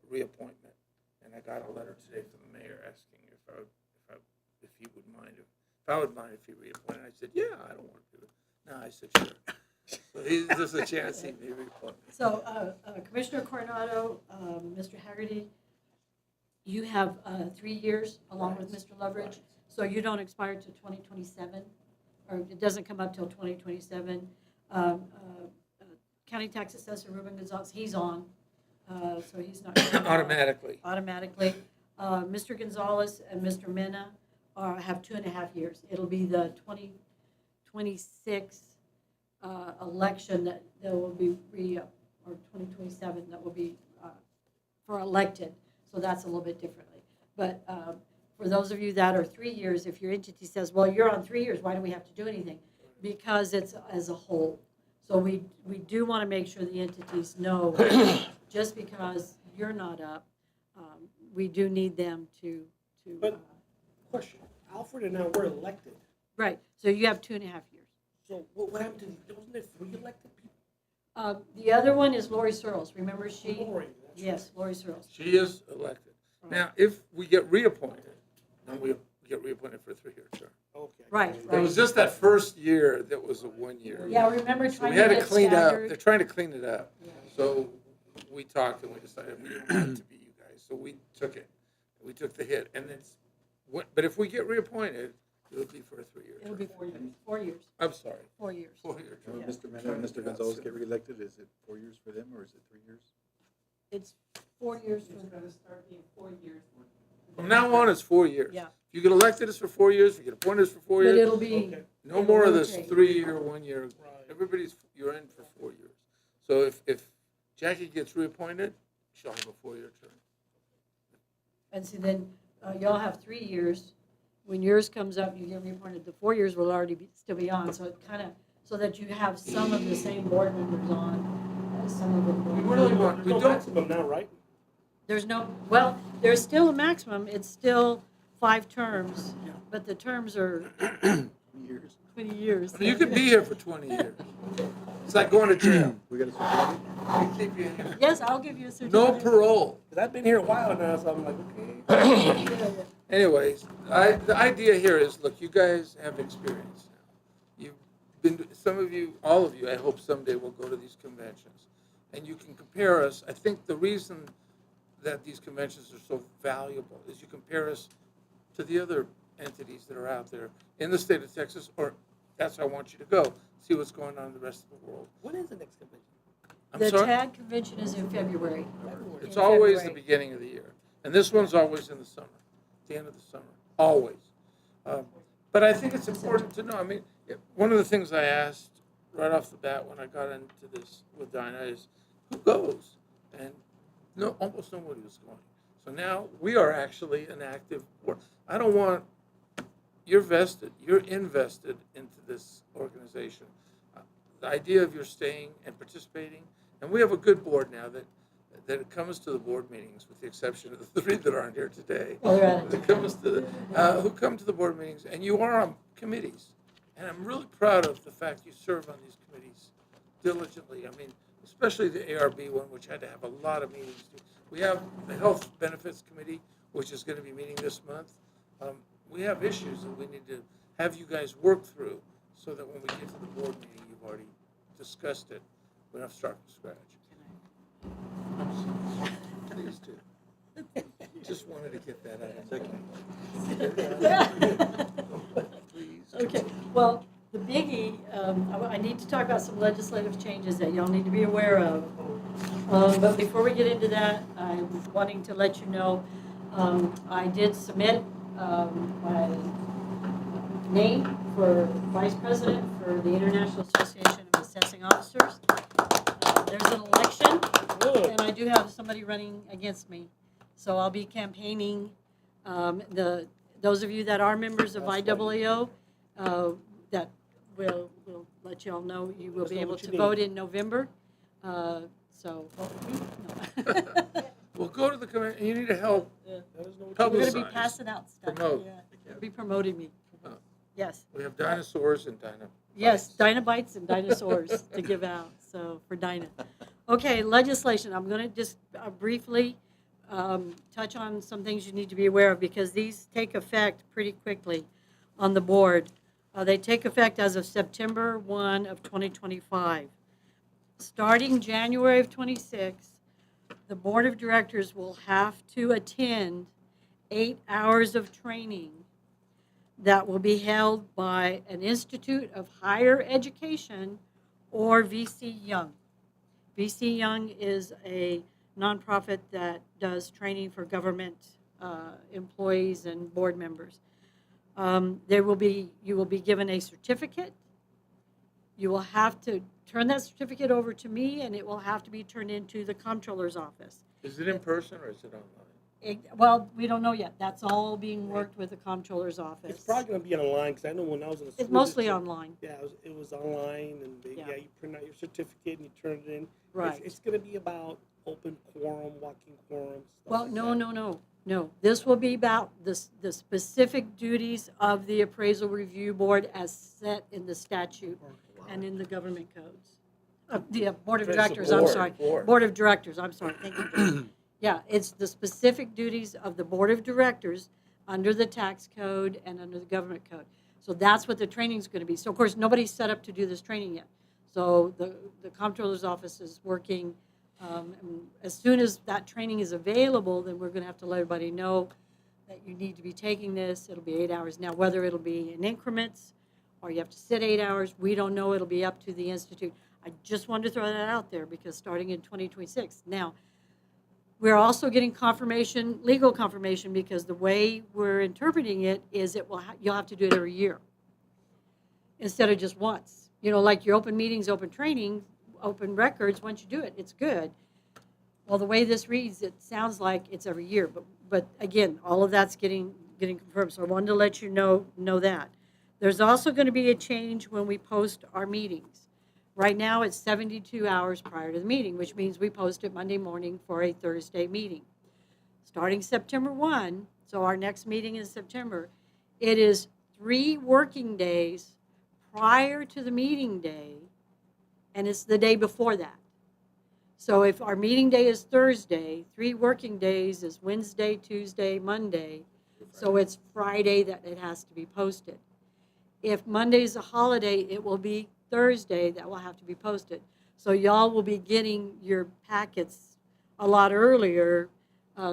Speaker 1: reappointment, and I got a letter today from the mayor asking if he would mind, if I would mind if he reappointed. I said, yeah, I don't want to do it. No, I said, sure. So there's a chance he may reappoint me.
Speaker 3: So Commissioner Coronado, Mr. Haggerty, you have 3 years along with Mr. Leverage, so you don't expire to 2027, or it doesn't come up till 2027. County Tax Assessor Ruben Gonzalez, he's on, so he's not.
Speaker 1: Automatically.
Speaker 3: Automatically. Mr. Gonzalez and Mr. Mena have 2.5 years. It'll be the 2026 election that will be or 2027 that will be for elected. So that's a little bit differently. But for those of you that are 3 years, if your entity says, well, you're on 3 years, why do we have to do anything? Because it's as a whole. So we do want to make sure the entities know, just because you're not up, we do need them to.
Speaker 10: But, question, Alfred and I were elected.
Speaker 3: Right, so you have 2.5 years.
Speaker 10: So what happened to, wasn't there 3 elected people?
Speaker 3: The other one is Lori Searles. Remember she?
Speaker 10: Lori, that's
Speaker 3: Yes, Lori Searles.
Speaker 1: She is elected. Now, if we get reappointed, then we get reappointed for a 3-year term.
Speaker 10: Okay.
Speaker 3: Right,
Speaker 1: It
Speaker 3: right.
Speaker 1: was just that first year that was a 1-year.
Speaker 3: Yeah, remember
Speaker 1: So
Speaker 3: trying
Speaker 1: we
Speaker 3: to
Speaker 1: had to
Speaker 3: get
Speaker 1: clean up,
Speaker 3: staggered?
Speaker 1: they're trying to clean it up. So we talked and we decided we didn't want it to be you guys, so we took it. We took the hit, and it's, but if we get reappointed, it'll be for a 3-year
Speaker 3: It'll
Speaker 1: term.
Speaker 3: be 4 years. 4 years.
Speaker 1: I'm sorry,
Speaker 3: 4 years.
Speaker 1: 4-year term.
Speaker 3: Yeah.
Speaker 4: Mr. Mena and Mr. Gonzalez get reelected, is it 4 years for them, or is it 3 years?
Speaker 3: It's 4 years.
Speaker 1: From now on, it's 4 years.
Speaker 3: Yeah.
Speaker 1: If you get elected, it's for 4 years, if you get appointed, it's for 4
Speaker 3: But
Speaker 1: years.
Speaker 3: it'll be,
Speaker 1: No more of this
Speaker 3: rotate.
Speaker 1: 3-year, 1-year, everybody's, you're in for 4 years. So if Jackie gets reappointed, she'll have a 4-year term.
Speaker 3: and see then, y'all have 3 years. When yours comes up, you get reappointed, the 4 years will already still be on, so it kind of, so that you have some of the same board members on, as some of them.
Speaker 1: We really want, we
Speaker 10: There's no
Speaker 1: don't,
Speaker 10: maximum now, right?
Speaker 3: There's no, well, there's still a maximum, it's still 5 terms, but the terms are 20 years.
Speaker 1: you can be here for 20 years. It's like going to jail.
Speaker 4: We got a certificate?
Speaker 1: They keep you in here.
Speaker 3: Yes, I'll give you a
Speaker 1: No
Speaker 3: certificate.
Speaker 1: parole.
Speaker 10: Because I've been here a while now, so I'm like, okay.
Speaker 3: Yeah.
Speaker 1: Anyways, the idea here is, look, you guys have experience now. You've been, some of you, all of you, I hope someday will go to these conventions. And you can compare us. I think the reason that these conventions are so valuable is you compare us to the other entities that are out there in the state of Texas, or that's where I want you to go, see what's going on in the rest of the world.
Speaker 10: When is the next convention?
Speaker 1: I'm
Speaker 3: The
Speaker 1: sorry?
Speaker 3: TAG convention is in February.
Speaker 1: It's
Speaker 3: in
Speaker 1: always the
Speaker 3: February.
Speaker 1: beginning of the year. And this one's always in the summer, the end of the summer, always. But I think it's important to know, I mean, one of the things I asked right off the bat when I got into this with Dinah is, who goes? And no, almost nobody was going. So now we are actually an active board. I don't want, you're vested, you're invested into this organization. The idea of your staying and participating, and we have a good board now that comes to the board meetings, with the exception of the 3 that aren't here today.
Speaker 3: Well, they're out of
Speaker 1: That comes to the, who come to the board meetings, and you are on committees. And I'm really proud of the fact you serve on these committees diligently. I mean, especially the ARB one, which had to have a lot of meetings. We have the Health Benefits Committee, which is going to be meeting this month. We have issues that we need to have you guys work through, so that when we get to the board meeting, you've already discussed it. We don't have to start from scratch. Please do. Just wanted to get that out. Please.
Speaker 3: Okay, well, the biggie, I need to talk about some legislative changes that y'all need to be aware of. But before we get into that, I'm wanting to let you know, I did submit my name for vice president for the International Association of assessing officers. There's an election, and I do have somebody running against me. So I'll be campaigning. Those of you that are members of IAAO, that will let you all know you will be able to vote in November. So vote for me. No.
Speaker 1: Well, go to the committee, you need to help
Speaker 3: We're going to be
Speaker 1: publicize.
Speaker 3: passing out stuff.
Speaker 1: Promote.
Speaker 3: Yeah, they'll be promoting me. Yes.
Speaker 1: We have dinosaurs and
Speaker 3: Yes, Dynabites and dinosaurs to give out, so for Dinah. Okay, legislation, I'm going to just briefly touch on some things you need to be aware of because these take effect pretty quickly on the board. They take effect as of September 1 of 2025. Starting January of 26, the board of directors will have to attend 8 hours of training that will be held by an Institute of Higher Education or VC Young. VC Young is a nonprofit that does training for government employees and board members. You will be given a certificate. You will have to turn that certificate over to me, and it will have to be turned into the comptroller's office.
Speaker 1: Is it in person or is it online?
Speaker 3: Well, we don't know yet. That's all being worked with the comptroller's office.
Speaker 10: It's probably going to be online because I know when I was in the school
Speaker 3: It's mostly
Speaker 10: district,
Speaker 3: online.
Speaker 10: Yeah, it was online, and
Speaker 3: Yeah.
Speaker 10: you print out your certificate and you turn it in.
Speaker 3: Right.
Speaker 10: It's going to be about open quorum, walking quorum. Stuff
Speaker 3: Well,
Speaker 10: like
Speaker 3: no,
Speaker 10: that.
Speaker 3: no. This will be about the specific duties of the appraisal review board as set in the statute and in the government codes. The board of directors, I'm sorry. Board of directors, I'm sorry. Thank you, Jane. Yeah, it's the specific duties of the board of directors under the tax code and under the government code. So that's what the training's going to be. So, of course, nobody's set up to do this training yet. So the comptroller's office is working. And as soon as that training is available, then we're going to have to let everybody know that you need to be taking this. It'll be 8 hours. Now, whether it'll be in increments or you have to sit 8 hours, we don't know. It'll be up to the institute. I just wanted to throw that out there because starting in 2026. Now, we're also getting confirmation, legal confirmation, because the way we're interpreting it is you'll have to do it every year instead of just once. You know, like your open meetings, open training, open records, once you do it, it's good. Well, the way this reads, it sounds like it's every year. But again, all of that's getting confirmed. So I wanted to let you know that. There's also going to be a change when we post our meetings. Right now, it's 72 hours prior to the meeting, which means we post it Monday morning for a Thursday meeting. Starting September 1, so our next meeting in September, it is 3 working days prior to the meeting day, and it's the day before that. So if our meeting day is Thursday, 3 working days is Wednesday, Tuesday, Monday, so it's Friday that it has to be posted. If Monday is a holiday, it will be Thursday that will have to be posted. So y'all will be getting your packets a lot earlier,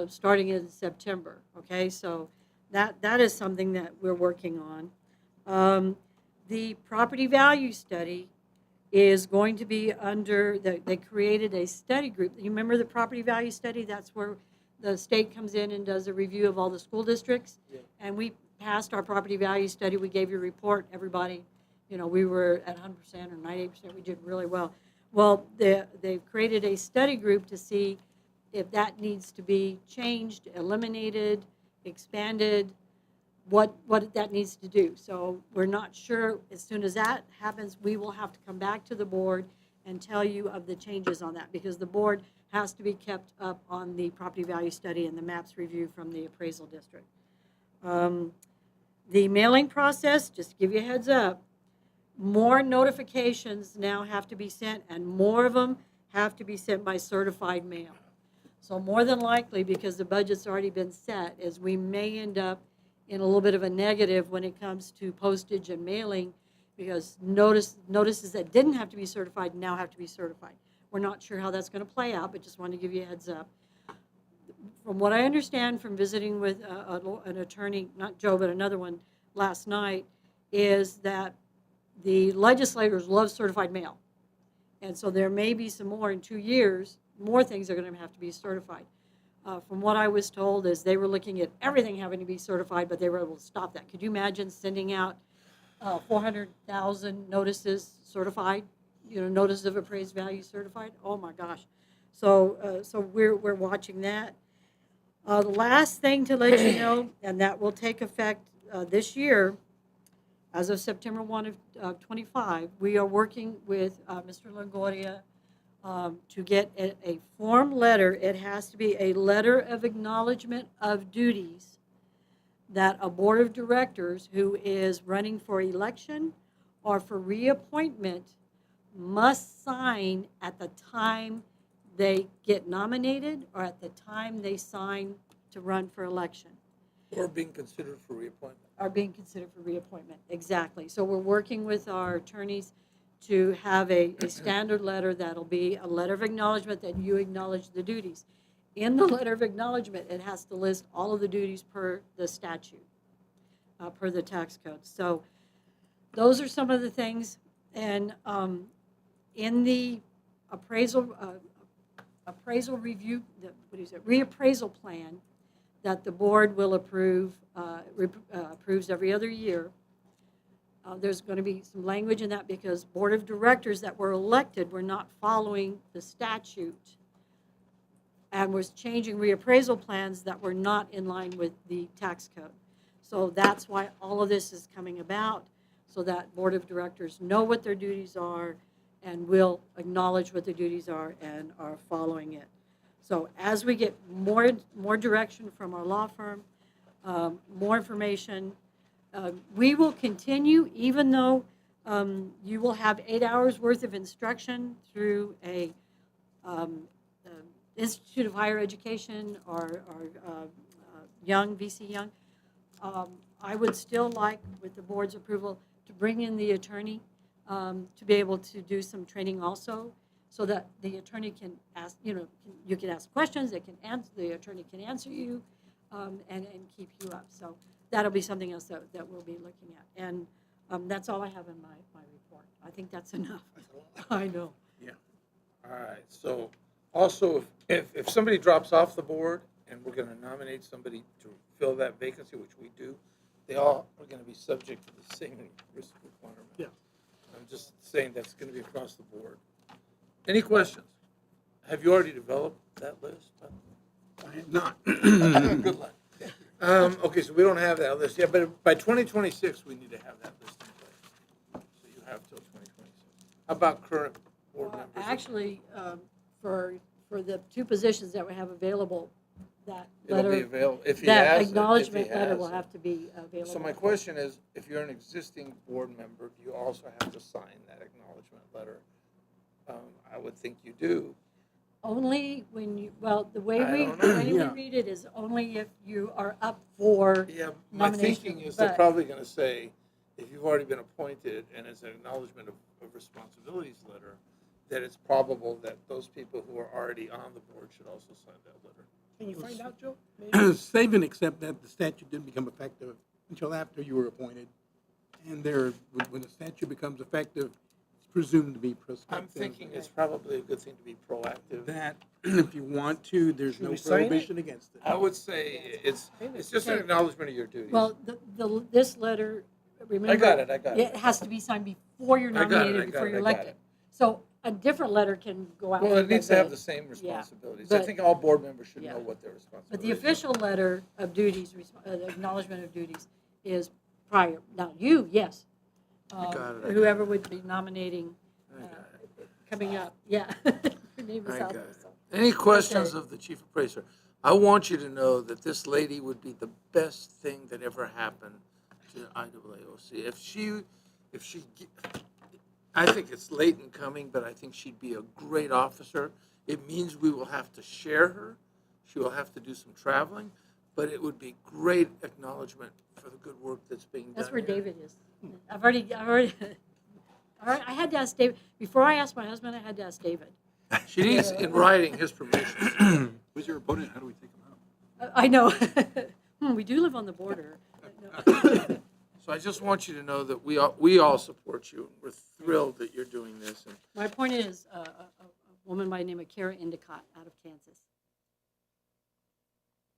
Speaker 3: starting in September, okay? So that is something that we're working on. The property value study is going to be under, they created a study group. You remember the property value study? That's where the state comes in and does a review of all the school districts. Yeah. And we passed our property value study. We gave you a report, everybody. You know, we were at 100% or 98%. We did really well. Well, they've created a study group to see if that needs to be changed, eliminated, expanded, what that needs to do. So we're not sure. As soon as that happens, we will have to come back to the board and tell you of the changes on that, because the board has to be kept up on the property value study and the maps review from the appraisal district. The mailing process, just to give you a heads up, more notifications now have to be sent, and more of them have to be sent by certified mail. So more than likely, because the budget's already been set, is we may end up in a little bit of a negative when it comes to postage and mailing, because notices that didn't have to be certified now have to be certified. We're not sure how that's going to play out, but just want to give you a heads up. From what I understand from visiting with an attorney, not Joe, but another one last night, is that the legislators love certified mail. And so there may be some more in 2 years, more things are going to have to be certified. From what I was told is they were looking at everything having to be certified, but they were able to stop that. Could you imagine sending out 400,000 notices certified? notice of appraised value certified. Oh my gosh. So we're watching that. The last thing to let you know, and that will take effect this year, as of September 1 of 25, we are working with Mr. Longoria to get a form letter. It has to be a letter of acknowledgement of duties that a board of directors who is running for election or for reappointment must sign at the time they get nominated or at the time they sign to run for election.
Speaker 10: Or being considered for reappointment.
Speaker 3: Are being considered for reappointment, exactly. So we're working with our attorneys to have a standard letter that'll be a letter of acknowledgement that you acknowledge the duties. In the letter of acknowledgement, it has to list all of the duties per the statute, per the tax code. So those are some of the things. And in the appraisal review, reappraisal plan that the board will approve, approves every other year. There's going to be some language in that because board of directors that were elected were not following the statute and was changing reappraisal plans that were not in line with the tax code. So that's why all of this is coming about, so that board of directors know what their duties are and will acknowledge what their duties are and are following it. So as we get more direction from our law firm, more information, we will continue, even though you will have 8 hours worth of instruction through a Institute of Higher Education or Young, VC Young. I would still like, with the board's approval, to bring in the attorney to be able to do some training also, so that the attorney can ask, you can ask questions, they can answer, the attorney can answer you, and keep you up. So that'll be something else that we'll be looking at. And that's all I have in my report. I think that's enough. I know.
Speaker 10: Yeah. All right. So also, if somebody drops off the board and we're going to nominate somebody to fill that vacancy, which we do, they all are going to be subject to the same risk requirement.
Speaker 5: Yeah.
Speaker 10: I'm just saying that's going to be across the board. Any questions? Have you already developed that list?
Speaker 11: I have not.
Speaker 10: Good luck. Okay, so we don't have that list yet, but by 2026, we need to have that list in place. So you have till 2026. How about current board members?
Speaker 3: Actually, for the two positions that we have available, that
Speaker 10: It'll be
Speaker 3: letter,
Speaker 10: available, if he
Speaker 3: that
Speaker 10: has it,
Speaker 3: acknowledgement
Speaker 10: if he
Speaker 3: letter
Speaker 10: has
Speaker 3: will
Speaker 10: it.
Speaker 3: have to be available.
Speaker 10: So my question is, if you're an existing board member, do you also have to sign that acknowledgement letter? I would think you do.
Speaker 3: Only when you, well, the way
Speaker 10: I
Speaker 3: we,
Speaker 10: don't know.
Speaker 3: the way we
Speaker 11: Yeah.
Speaker 3: read it is only if you are up for
Speaker 10: Yeah, my
Speaker 3: nomination.
Speaker 10: thinking is they're
Speaker 3: but-
Speaker 10: probably going to say, if you've already been appointed and it's an acknowledgement of responsibilities letter, that it's probable that those people who are already on the board should also sign that letter.
Speaker 8: Can you find out, Joe? Maybe?
Speaker 11: Saban accept that the statute didn't become effective until after you were appointed. And when the statute becomes effective, it's presumed to be prospective.
Speaker 10: I'm thinking it's probably a good thing to be proactive.
Speaker 11: That, if you want to, there's
Speaker 8: Should
Speaker 11: no
Speaker 8: we sign it?
Speaker 11: prohibition against it.
Speaker 10: I would say it's just an
Speaker 3: Okay.
Speaker 10: acknowledgement of your duties.
Speaker 3: Well, this letter, remember.
Speaker 10: I got it.
Speaker 3: It has to be signed before you're
Speaker 10: I got it,
Speaker 3: nominated,
Speaker 10: I got
Speaker 3: before
Speaker 10: it,
Speaker 3: you're
Speaker 10: I got
Speaker 3: elected.
Speaker 10: it.
Speaker 3: So a different letter can go out.
Speaker 10: Well, it
Speaker 3: either
Speaker 10: needs to have
Speaker 3: way.
Speaker 10: the same
Speaker 3: Yeah,
Speaker 10: responsibilities. I
Speaker 3: but-
Speaker 10: think all board members should
Speaker 3: yeah.
Speaker 10: know what their responsibilities
Speaker 3: But the
Speaker 10: are.
Speaker 3: official letter of duties, acknowledgement of duties, is prior. Now, you, yes.
Speaker 10: got it, I got
Speaker 3: Whoever would be nominating,
Speaker 10: I got it.
Speaker 3: coming up, yeah. Your name is
Speaker 10: I
Speaker 3: out
Speaker 10: got
Speaker 3: there,
Speaker 10: it.
Speaker 3: so.
Speaker 10: Any questions
Speaker 3: Okay.
Speaker 10: of the chief appraiser? I want you to know that this lady would be the best thing that ever happened to IAAOC. I think it's late in coming, but I think she'd be a great officer. It means we will have to share her. She will have to do some traveling, but it would be great acknowledgement for the good work that's being done.
Speaker 3: That's where
Speaker 10: here.
Speaker 3: David is. I've already, all right, I had to ask David, before I asked my husband, I had to ask David.
Speaker 10: She needs in writing his permission.
Speaker 4: Who's your opponent? How do we take him out?
Speaker 3: I know. We do live on the border.
Speaker 10: So I just want you to know that we all support you. We're thrilled that you're doing this. And
Speaker 3: My point is, a woman by the name of Kara Endicott out of Kansas.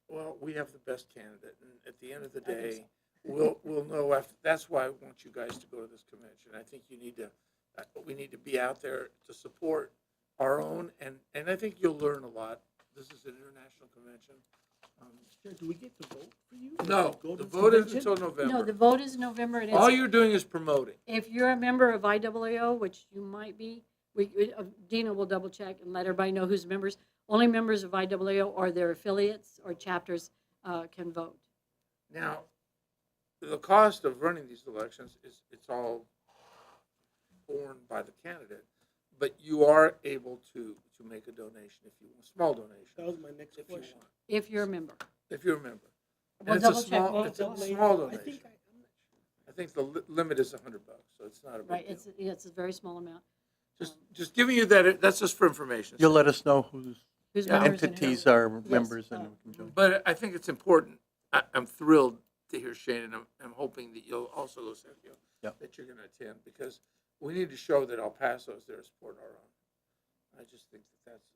Speaker 10: well, we have the best candidate, and at the end of the day, we'll know after. That's why I want you guys to go to this convention. I think you need to we need to be out there to support our own, and I think you'll learn a lot. This is an international convention.
Speaker 8: Do we get to vote for you?
Speaker 10: No,
Speaker 8: Go to
Speaker 10: the vote is
Speaker 8: convention?
Speaker 10: until November.
Speaker 3: No, the vote is November, and
Speaker 10: All
Speaker 3: it's,
Speaker 10: you're doing is promoting.
Speaker 3: if you're a member of IAAO, which you might be, Dina will double check and let everybody know who's members. Only members of IAAO or their affiliates or chapters can vote.
Speaker 10: Now, the cost of running these elections it's all borne by the candidate, but you are able to make a donation if you want, a small donation.
Speaker 8: That was my next
Speaker 10: if you
Speaker 8: question.
Speaker 10: want,
Speaker 3: If you're a member.
Speaker 10: if you're a member.
Speaker 3: We'll
Speaker 10: And it's a
Speaker 3: double check.
Speaker 10: small,
Speaker 3: We'll-
Speaker 10: it's a
Speaker 3: we'll-
Speaker 10: small
Speaker 8: I
Speaker 10: donation.
Speaker 8: think
Speaker 10: I think the limit is $100, so it's not a big
Speaker 3: Right,
Speaker 10: deal.
Speaker 3: it's a very small amount.
Speaker 10: Just giving you that, that's just for information.
Speaker 12: You'll let us know whose
Speaker 3: Who's
Speaker 10: Yeah.
Speaker 3: members and who-
Speaker 12: entities are
Speaker 3: Yes,
Speaker 12: members and we can join.
Speaker 10: But I think it's important. I'm thrilled to hear Shane, and I'm hoping that you'll also go, Sergio,
Speaker 12: Yep.
Speaker 10: that you're going to attend, because we need to show that El Paso is there to support our own. I just think that's,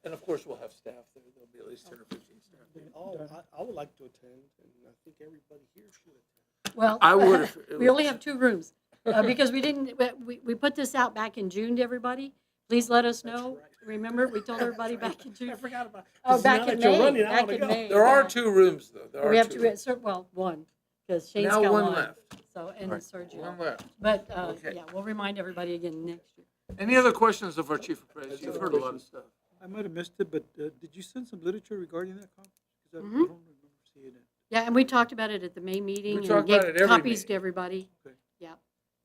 Speaker 10: and of course, we'll have staff there. There'll be at least 10 or 15 staff there.
Speaker 8: Oh, I would like to attend, and I think everybody here should attend.
Speaker 3: Well,
Speaker 10: I would if it
Speaker 3: we
Speaker 10: was-
Speaker 3: only have 2 rooms because we didn't, we put this out back in June to everybody. Please let us know.
Speaker 8: right.
Speaker 3: Remember, we told everybody
Speaker 8: That's right.
Speaker 3: back in June.
Speaker 8: I forgot about.
Speaker 3: Oh,
Speaker 8: 'cause
Speaker 3: back
Speaker 8: now
Speaker 3: in
Speaker 8: that you're
Speaker 3: May,
Speaker 8: running, I
Speaker 3: back
Speaker 8: wanna
Speaker 3: in
Speaker 8: go.
Speaker 3: May.
Speaker 10: There are
Speaker 3: yeah.
Speaker 10: 2 rooms, though. There
Speaker 3: We
Speaker 10: are
Speaker 3: have
Speaker 10: 2
Speaker 3: to,
Speaker 10: rooms.
Speaker 3: well, one, because Shane's
Speaker 10: Now
Speaker 3: got
Speaker 10: one
Speaker 3: one.
Speaker 10: left.
Speaker 3: So, and
Speaker 12: Right.
Speaker 3: Sergio.
Speaker 10: One left.
Speaker 3: But,
Speaker 10: Okay.
Speaker 3: yeah, we'll remind everybody again next year.
Speaker 10: Any other questions of our chief of police? You've heard a lot of stuff.
Speaker 8: I might have missed it, but did you send some literature regarding that conference? 'Cause I
Speaker 3: Mhm.
Speaker 8: don't remember seeing it.
Speaker 3: Yeah, and we talked about it at the May meeting
Speaker 10: talked
Speaker 3: and
Speaker 10: about
Speaker 3: gave
Speaker 10: it every
Speaker 3: copies
Speaker 10: meeting.
Speaker 3: to everybody.
Speaker 8: Okay.
Speaker 3: Yeah.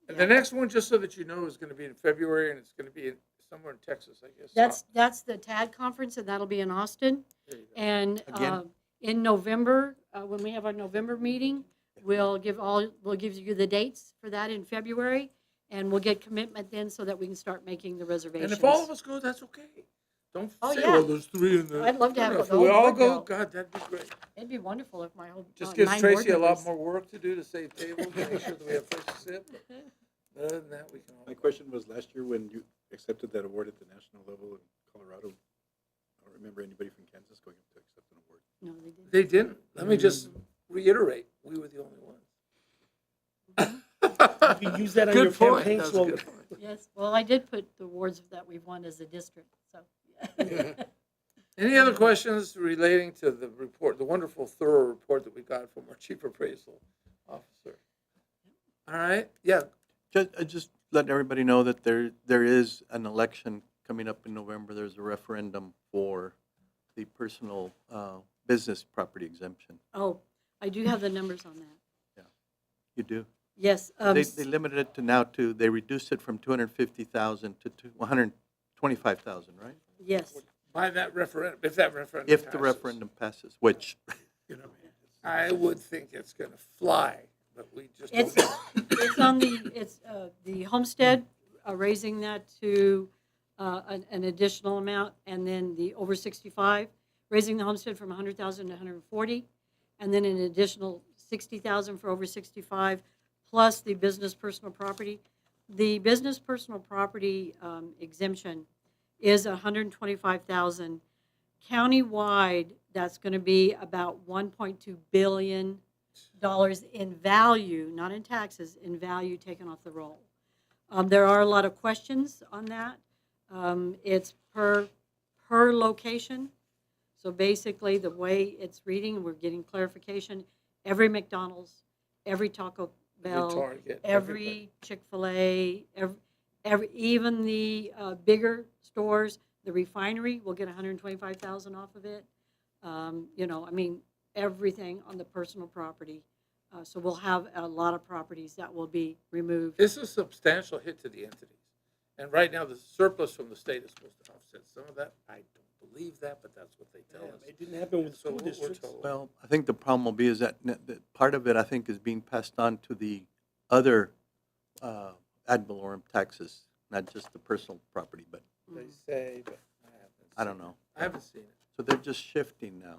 Speaker 10: And
Speaker 3: Yeah.
Speaker 10: the next one, just so that you know, is going to be in February, and it's going to be somewhere in Texas, I guess.
Speaker 3: That's the TAD conference, and that'll be in Austin.
Speaker 10: There you go.
Speaker 3: And
Speaker 12: Again?
Speaker 3: in November, when we have our November meeting, we'll give you the dates for that in February, and we'll get commitment then so that we can start making the
Speaker 10: And
Speaker 3: reservations.
Speaker 10: if all of us go, that's okay. Don't
Speaker 3: Oh,
Speaker 10: say,
Speaker 3: yeah.
Speaker 10: well, there's 3 in the.
Speaker 3: I'd love to have
Speaker 10: No, If
Speaker 3: the
Speaker 10: we
Speaker 3: whole
Speaker 10: all
Speaker 3: board
Speaker 10: go,
Speaker 3: go.
Speaker 10: God, that'd be great.
Speaker 3: It'd be wonderful if my whole
Speaker 10: Just gives
Speaker 3: 9 board
Speaker 10: Tracy a lot
Speaker 3: members-
Speaker 10: more work to do to save tables, make sure that we have place to sit. Other than that, we can all.
Speaker 4: My
Speaker 10: go.
Speaker 4: question was, last year when you accepted that award at the national level in Colorado, I don't remember anybody from Kansas going up to accept an award.
Speaker 3: No, they didn't.
Speaker 10: They didn't. Let me just reiterate, we were the only ones.
Speaker 8: You can use that on
Speaker 10: Good
Speaker 8: your
Speaker 10: point.
Speaker 8: campaign
Speaker 10: That was a
Speaker 8: slogan.
Speaker 10: good point.
Speaker 3: Yes, well, I did put the awards that we've won as a district, so.
Speaker 10: Any other questions relating to the report, the wonderful, thorough report that we got from our chief appraisal officer? All right, yeah,
Speaker 12: Just let everybody know that there is an election coming up in November. There's a referendum for the personal business property exemption.
Speaker 3: Oh, I do have the numbers on that.
Speaker 12: You do?
Speaker 3: Yes.
Speaker 12: They limited it to now to, they reduced it from 250,000 to 125,000, right?
Speaker 3: Yes.
Speaker 10: by that referendum, if that referendum
Speaker 12: If the
Speaker 10: passes.
Speaker 12: referendum passes, which,
Speaker 10: I would think it's gonna fly, but we just
Speaker 3: It's,
Speaker 10: don't know.
Speaker 3: it's on the homestead, raising that to an additional amount, and then the over 65, raising the homestead from 100,000 to 140, and then an additional 60,000 for over 65, plus the business personal property. The business personal property exemption is 125,000. Countywide, that's going to be about $1.2 billion in value, not in taxes, in value taken off the roll. There are a lot of questions on that. It's per location. So basically, the way it's reading, we're getting clarification. Every McDonald's, every Taco Bell,
Speaker 10: Target,
Speaker 3: every Chick-fil-A, even the bigger stores, the refinery will get 125,000 off of it. Everything on the personal property. So we'll have a lot of properties that will be removed.
Speaker 10: This is a substantial hit to the entities. And right now, the surplus from the state is supposed to offset some of that. I don't believe that, but that's what they tell us.
Speaker 8: It didn't happen with
Speaker 10: So
Speaker 8: school
Speaker 10: what we're
Speaker 8: districts.
Speaker 10: told.
Speaker 12: well, I think the problem will be is that part of it, I think, is being passed on to the other ad valorem taxes, not just the personal property, but
Speaker 10: They say, but
Speaker 12: I don't know.
Speaker 10: I haven't seen it.
Speaker 12: So they're just shifting now.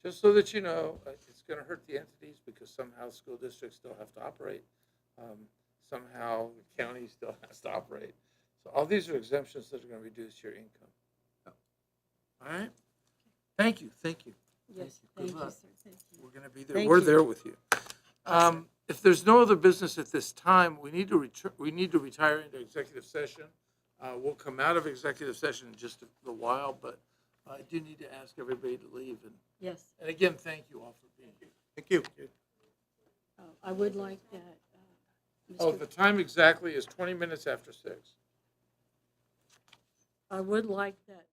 Speaker 10: Just so that you know, it's going to hurt the entities because somehow school districts still have to operate. Somehow the county still has to operate. So all these are exemptions that are going to reduce your income. All right? Thank you, thank you.
Speaker 3: Yes,
Speaker 10: Good
Speaker 3: thank you,
Speaker 10: luck.
Speaker 3: sir. Thank you.
Speaker 10: We're going to be there.
Speaker 3: Thank
Speaker 10: We're
Speaker 3: you.
Speaker 10: there with you. If there's no other business at this time, we need to retire into executive session. We'll come out of executive session in just a little while, but I do need to ask everybody to leave.
Speaker 3: Yes,
Speaker 10: And again, thank you all for being here.
Speaker 12: Thank you.
Speaker 3: I would like that.
Speaker 10: Oh,
Speaker 3: Mr.
Speaker 10: the time exactly is 20 minutes after 6.
Speaker 3: I would like that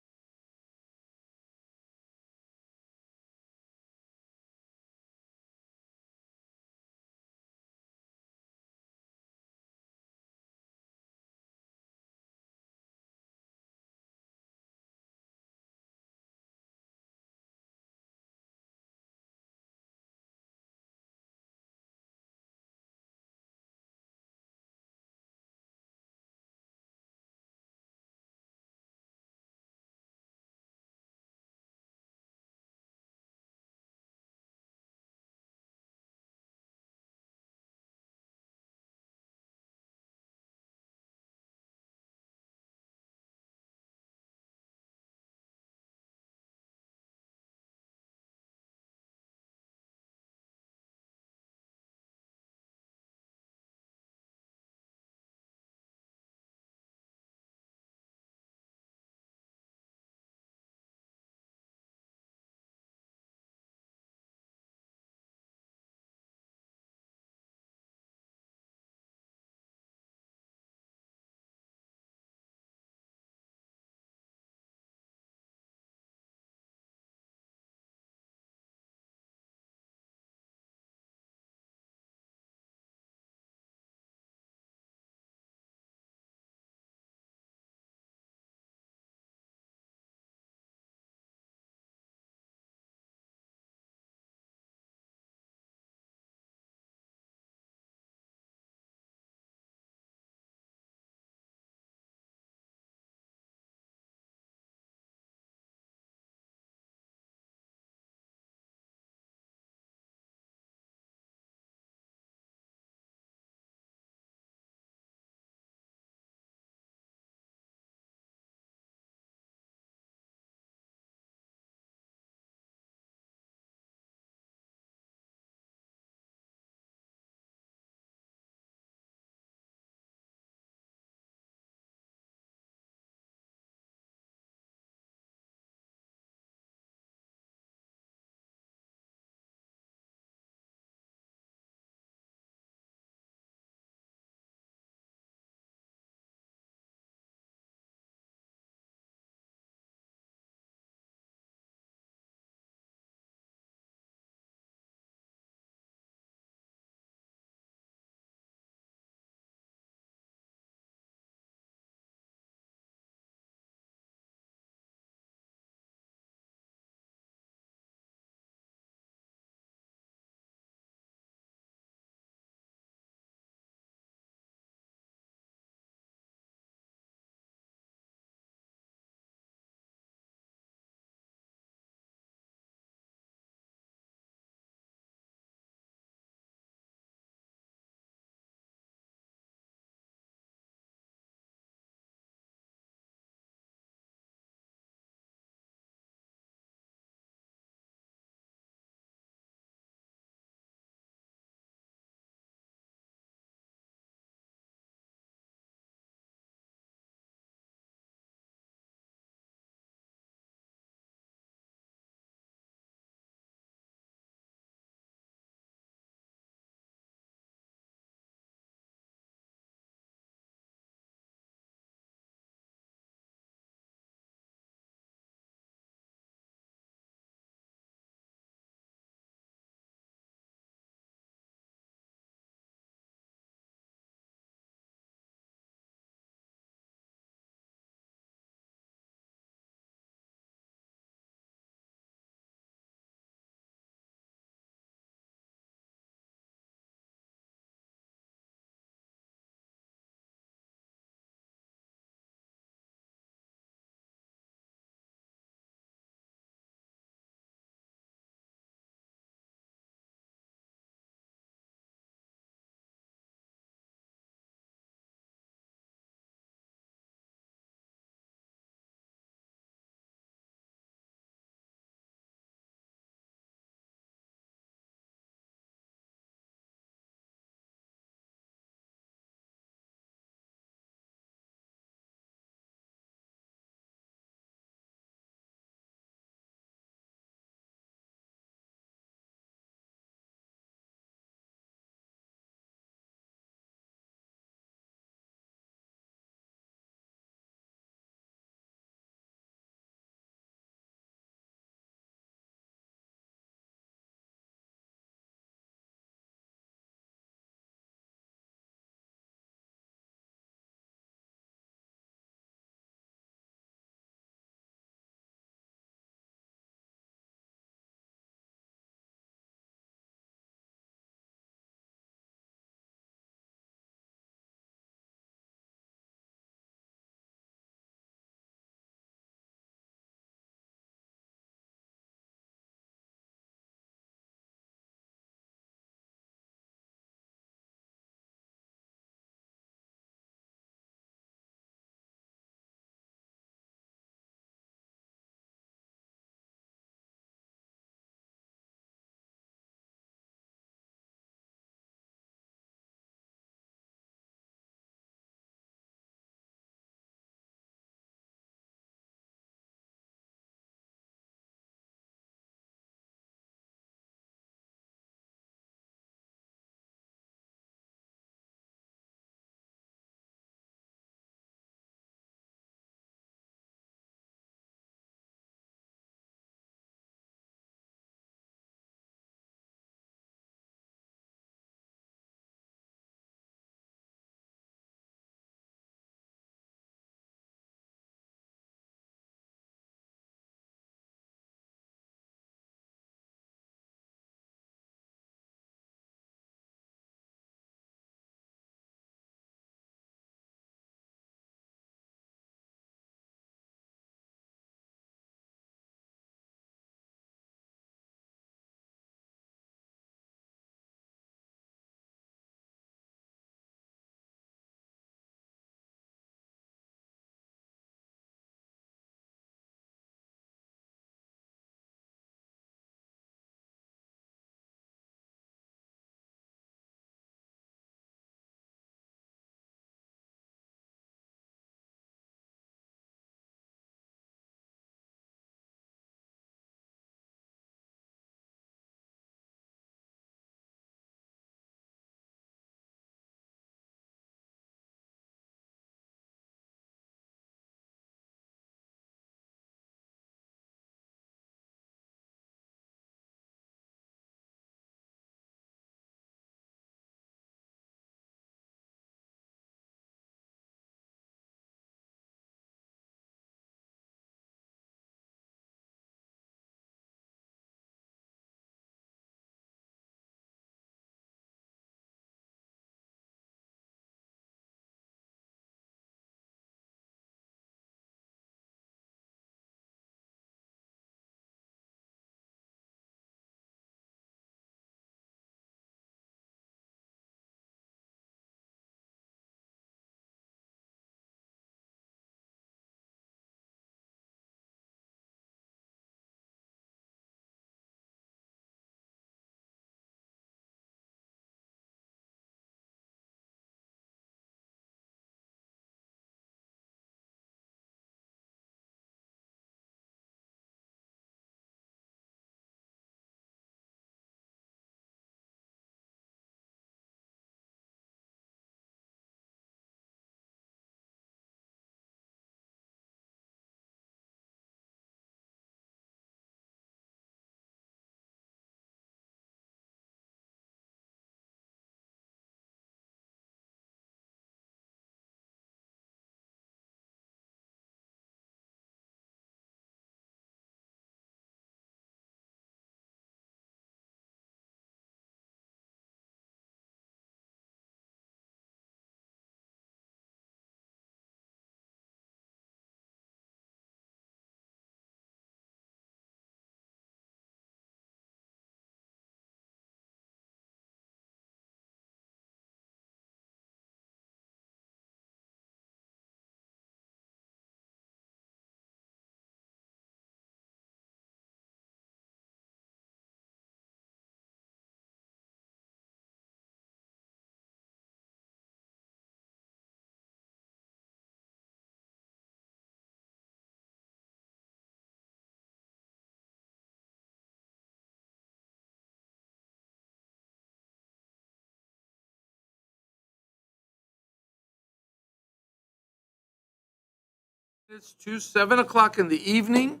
Speaker 10: It's to 7 o'clock in the evening.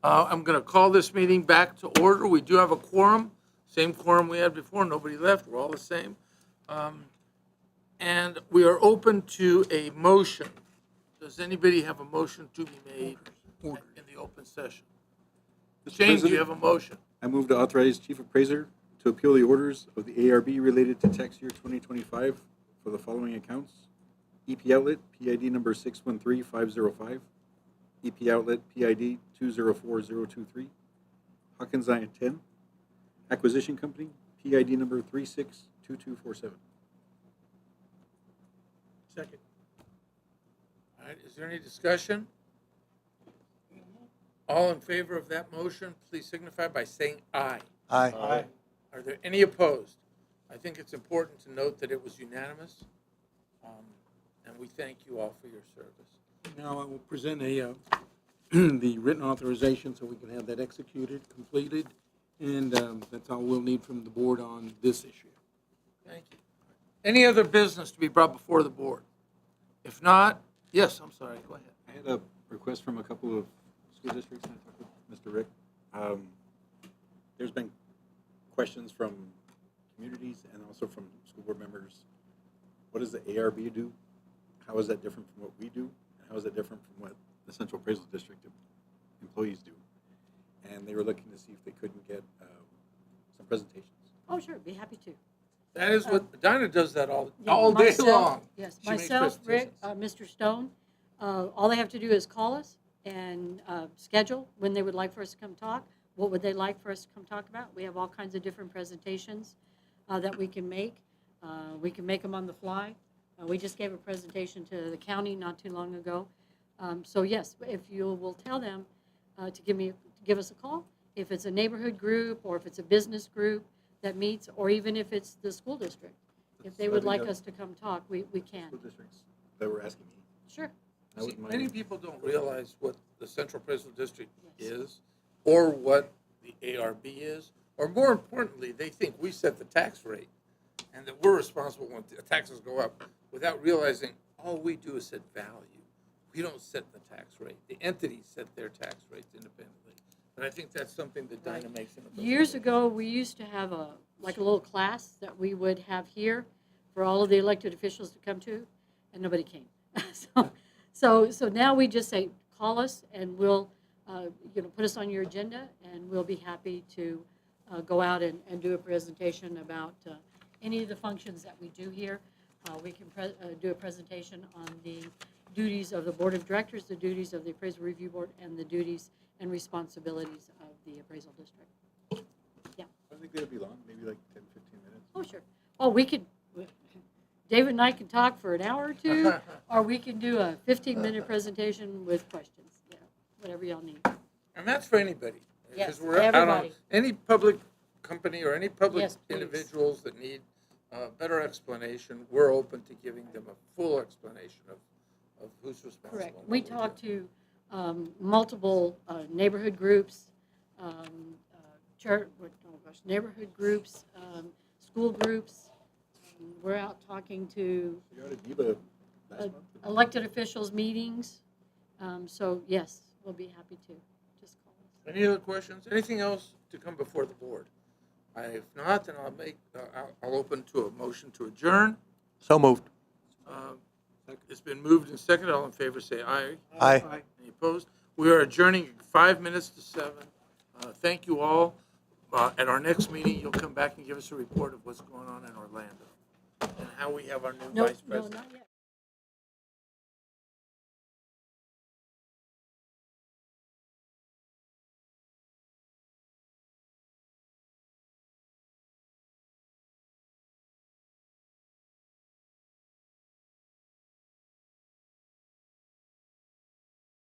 Speaker 10: I'm going to call this meeting back to order. We do have a quorum, same quorum we had before. Nobody left. We're all the same. And we are open to a motion. Does anybody have a motion to be made in the open session?
Speaker 4: Mr.
Speaker 10: James, do you
Speaker 4: President,
Speaker 10: have a motion?
Speaker 4: I move to authorize Chief Appraiser to appeal the orders of the ARB related to tax year 2025 for the following accounts: EP Outlet, PID number 613505, EP Outlet, PID 204023, Hawkins I-10, Acquisition Company, PID number 362247.
Speaker 11: Second.
Speaker 10: All right, is there any discussion? All in favor of that motion, please signify by saying aye.
Speaker 12: Aye.
Speaker 10: Are there any opposed? I think it's important to note that it was unanimous, and we thank you all for your service.
Speaker 11: Now I will present the written authorization so we can have that executed, completed, and that's all we'll need from the board on this issue.
Speaker 10: Thank you. Any other business to be brought before the board? If not, yes, I'm sorry, go ahead.
Speaker 4: I had a request from a couple of school districts, and I talked with Mr. Rick. There's been questions from communities and also from school board members. What does the ARB do? How is that different from what we do? And how is that different from what the Central Appraisal District employees do? And they were looking to see if they couldn't get some presentations.
Speaker 3: Oh, sure, be happy to.
Speaker 10: That is what, Dinah does that all
Speaker 3: Yeah,
Speaker 10: day
Speaker 3: myself-
Speaker 10: long.
Speaker 3: Yes,
Speaker 10: She makes
Speaker 3: myself, Rick,
Speaker 10: presentations.
Speaker 3: Mr. Stone, all they have to do is call us and schedule when they would like for us to come talk. What would they like for us to come talk about? We have all kinds of different presentations that we can make. We can make them on the fly. We just gave a presentation to the county not too long ago. So yes, if you will tell them to give us a call, if it's a neighborhood group or if it's a business group that meets, or even if it's the school district. If they would like us to come talk, we can.
Speaker 4: School districts that were asking me.
Speaker 3: Sure.
Speaker 4: I
Speaker 10: See,
Speaker 4: wouldn't mind.
Speaker 10: many people don't realize what the Central Appraisal District
Speaker 3: Yes.
Speaker 10: is, or what the ARB is, or more importantly, they think we set the tax rate, and that we're responsible when the taxes go up, without realizing all we do is set value. We don't set the tax rate. The entities set their tax rates independently. And I think that's something that Dinah makes in a
Speaker 3: Years ago, we used to have a little class that we would have here for all of the elected officials to come to, and nobody came. So now we just say, call us, and we'll, put us on your agenda, and we'll be happy to go out and do a presentation about any of the functions that we do here. We can do a presentation on the duties of the Board of Directors, the duties of the Appraisal Review Board, and the duties and responsibilities of the Appraisal District. Yeah.
Speaker 4: I don't think they'd be long, maybe like 10, 15 minutes.
Speaker 3: Oh, sure. Oh, David and I can talk for an hour or two, or we can do a 15-minute presentation with questions, whatever y'all need.
Speaker 10: And that's for anybody.
Speaker 3: Yes,
Speaker 10: Because we're out on
Speaker 3: everybody.
Speaker 10: any public company or any public
Speaker 3: Yes, please.
Speaker 10: individuals that need better explanation, we're open to giving them a full explanation of who's responsible.
Speaker 3: Correct.
Speaker 10: and
Speaker 3: We
Speaker 10: what
Speaker 3: talk
Speaker 10: do.
Speaker 3: to multiple neighborhood groups, neighborhood groups, school groups. We're out talking to
Speaker 4: We got a DIVA last month.
Speaker 3: elected officials meetings. So yes, we'll be happy to. Just call us.
Speaker 10: Any other questions? Anything else to come before the board? If not, then I'll open to a motion to adjourn.
Speaker 12: So moved.
Speaker 10: It's been moved and seconded. All in favor, say aye.
Speaker 12: Aye.
Speaker 10: Any opposed? We are adjourning at 5 minutes to 7. Thank you all. At our next meeting, you'll come back and give us a report of what's going on in Orlando and how we have our new
Speaker 3: No,
Speaker 10: vice
Speaker 3: no,
Speaker 10: president.
Speaker 3: not yet.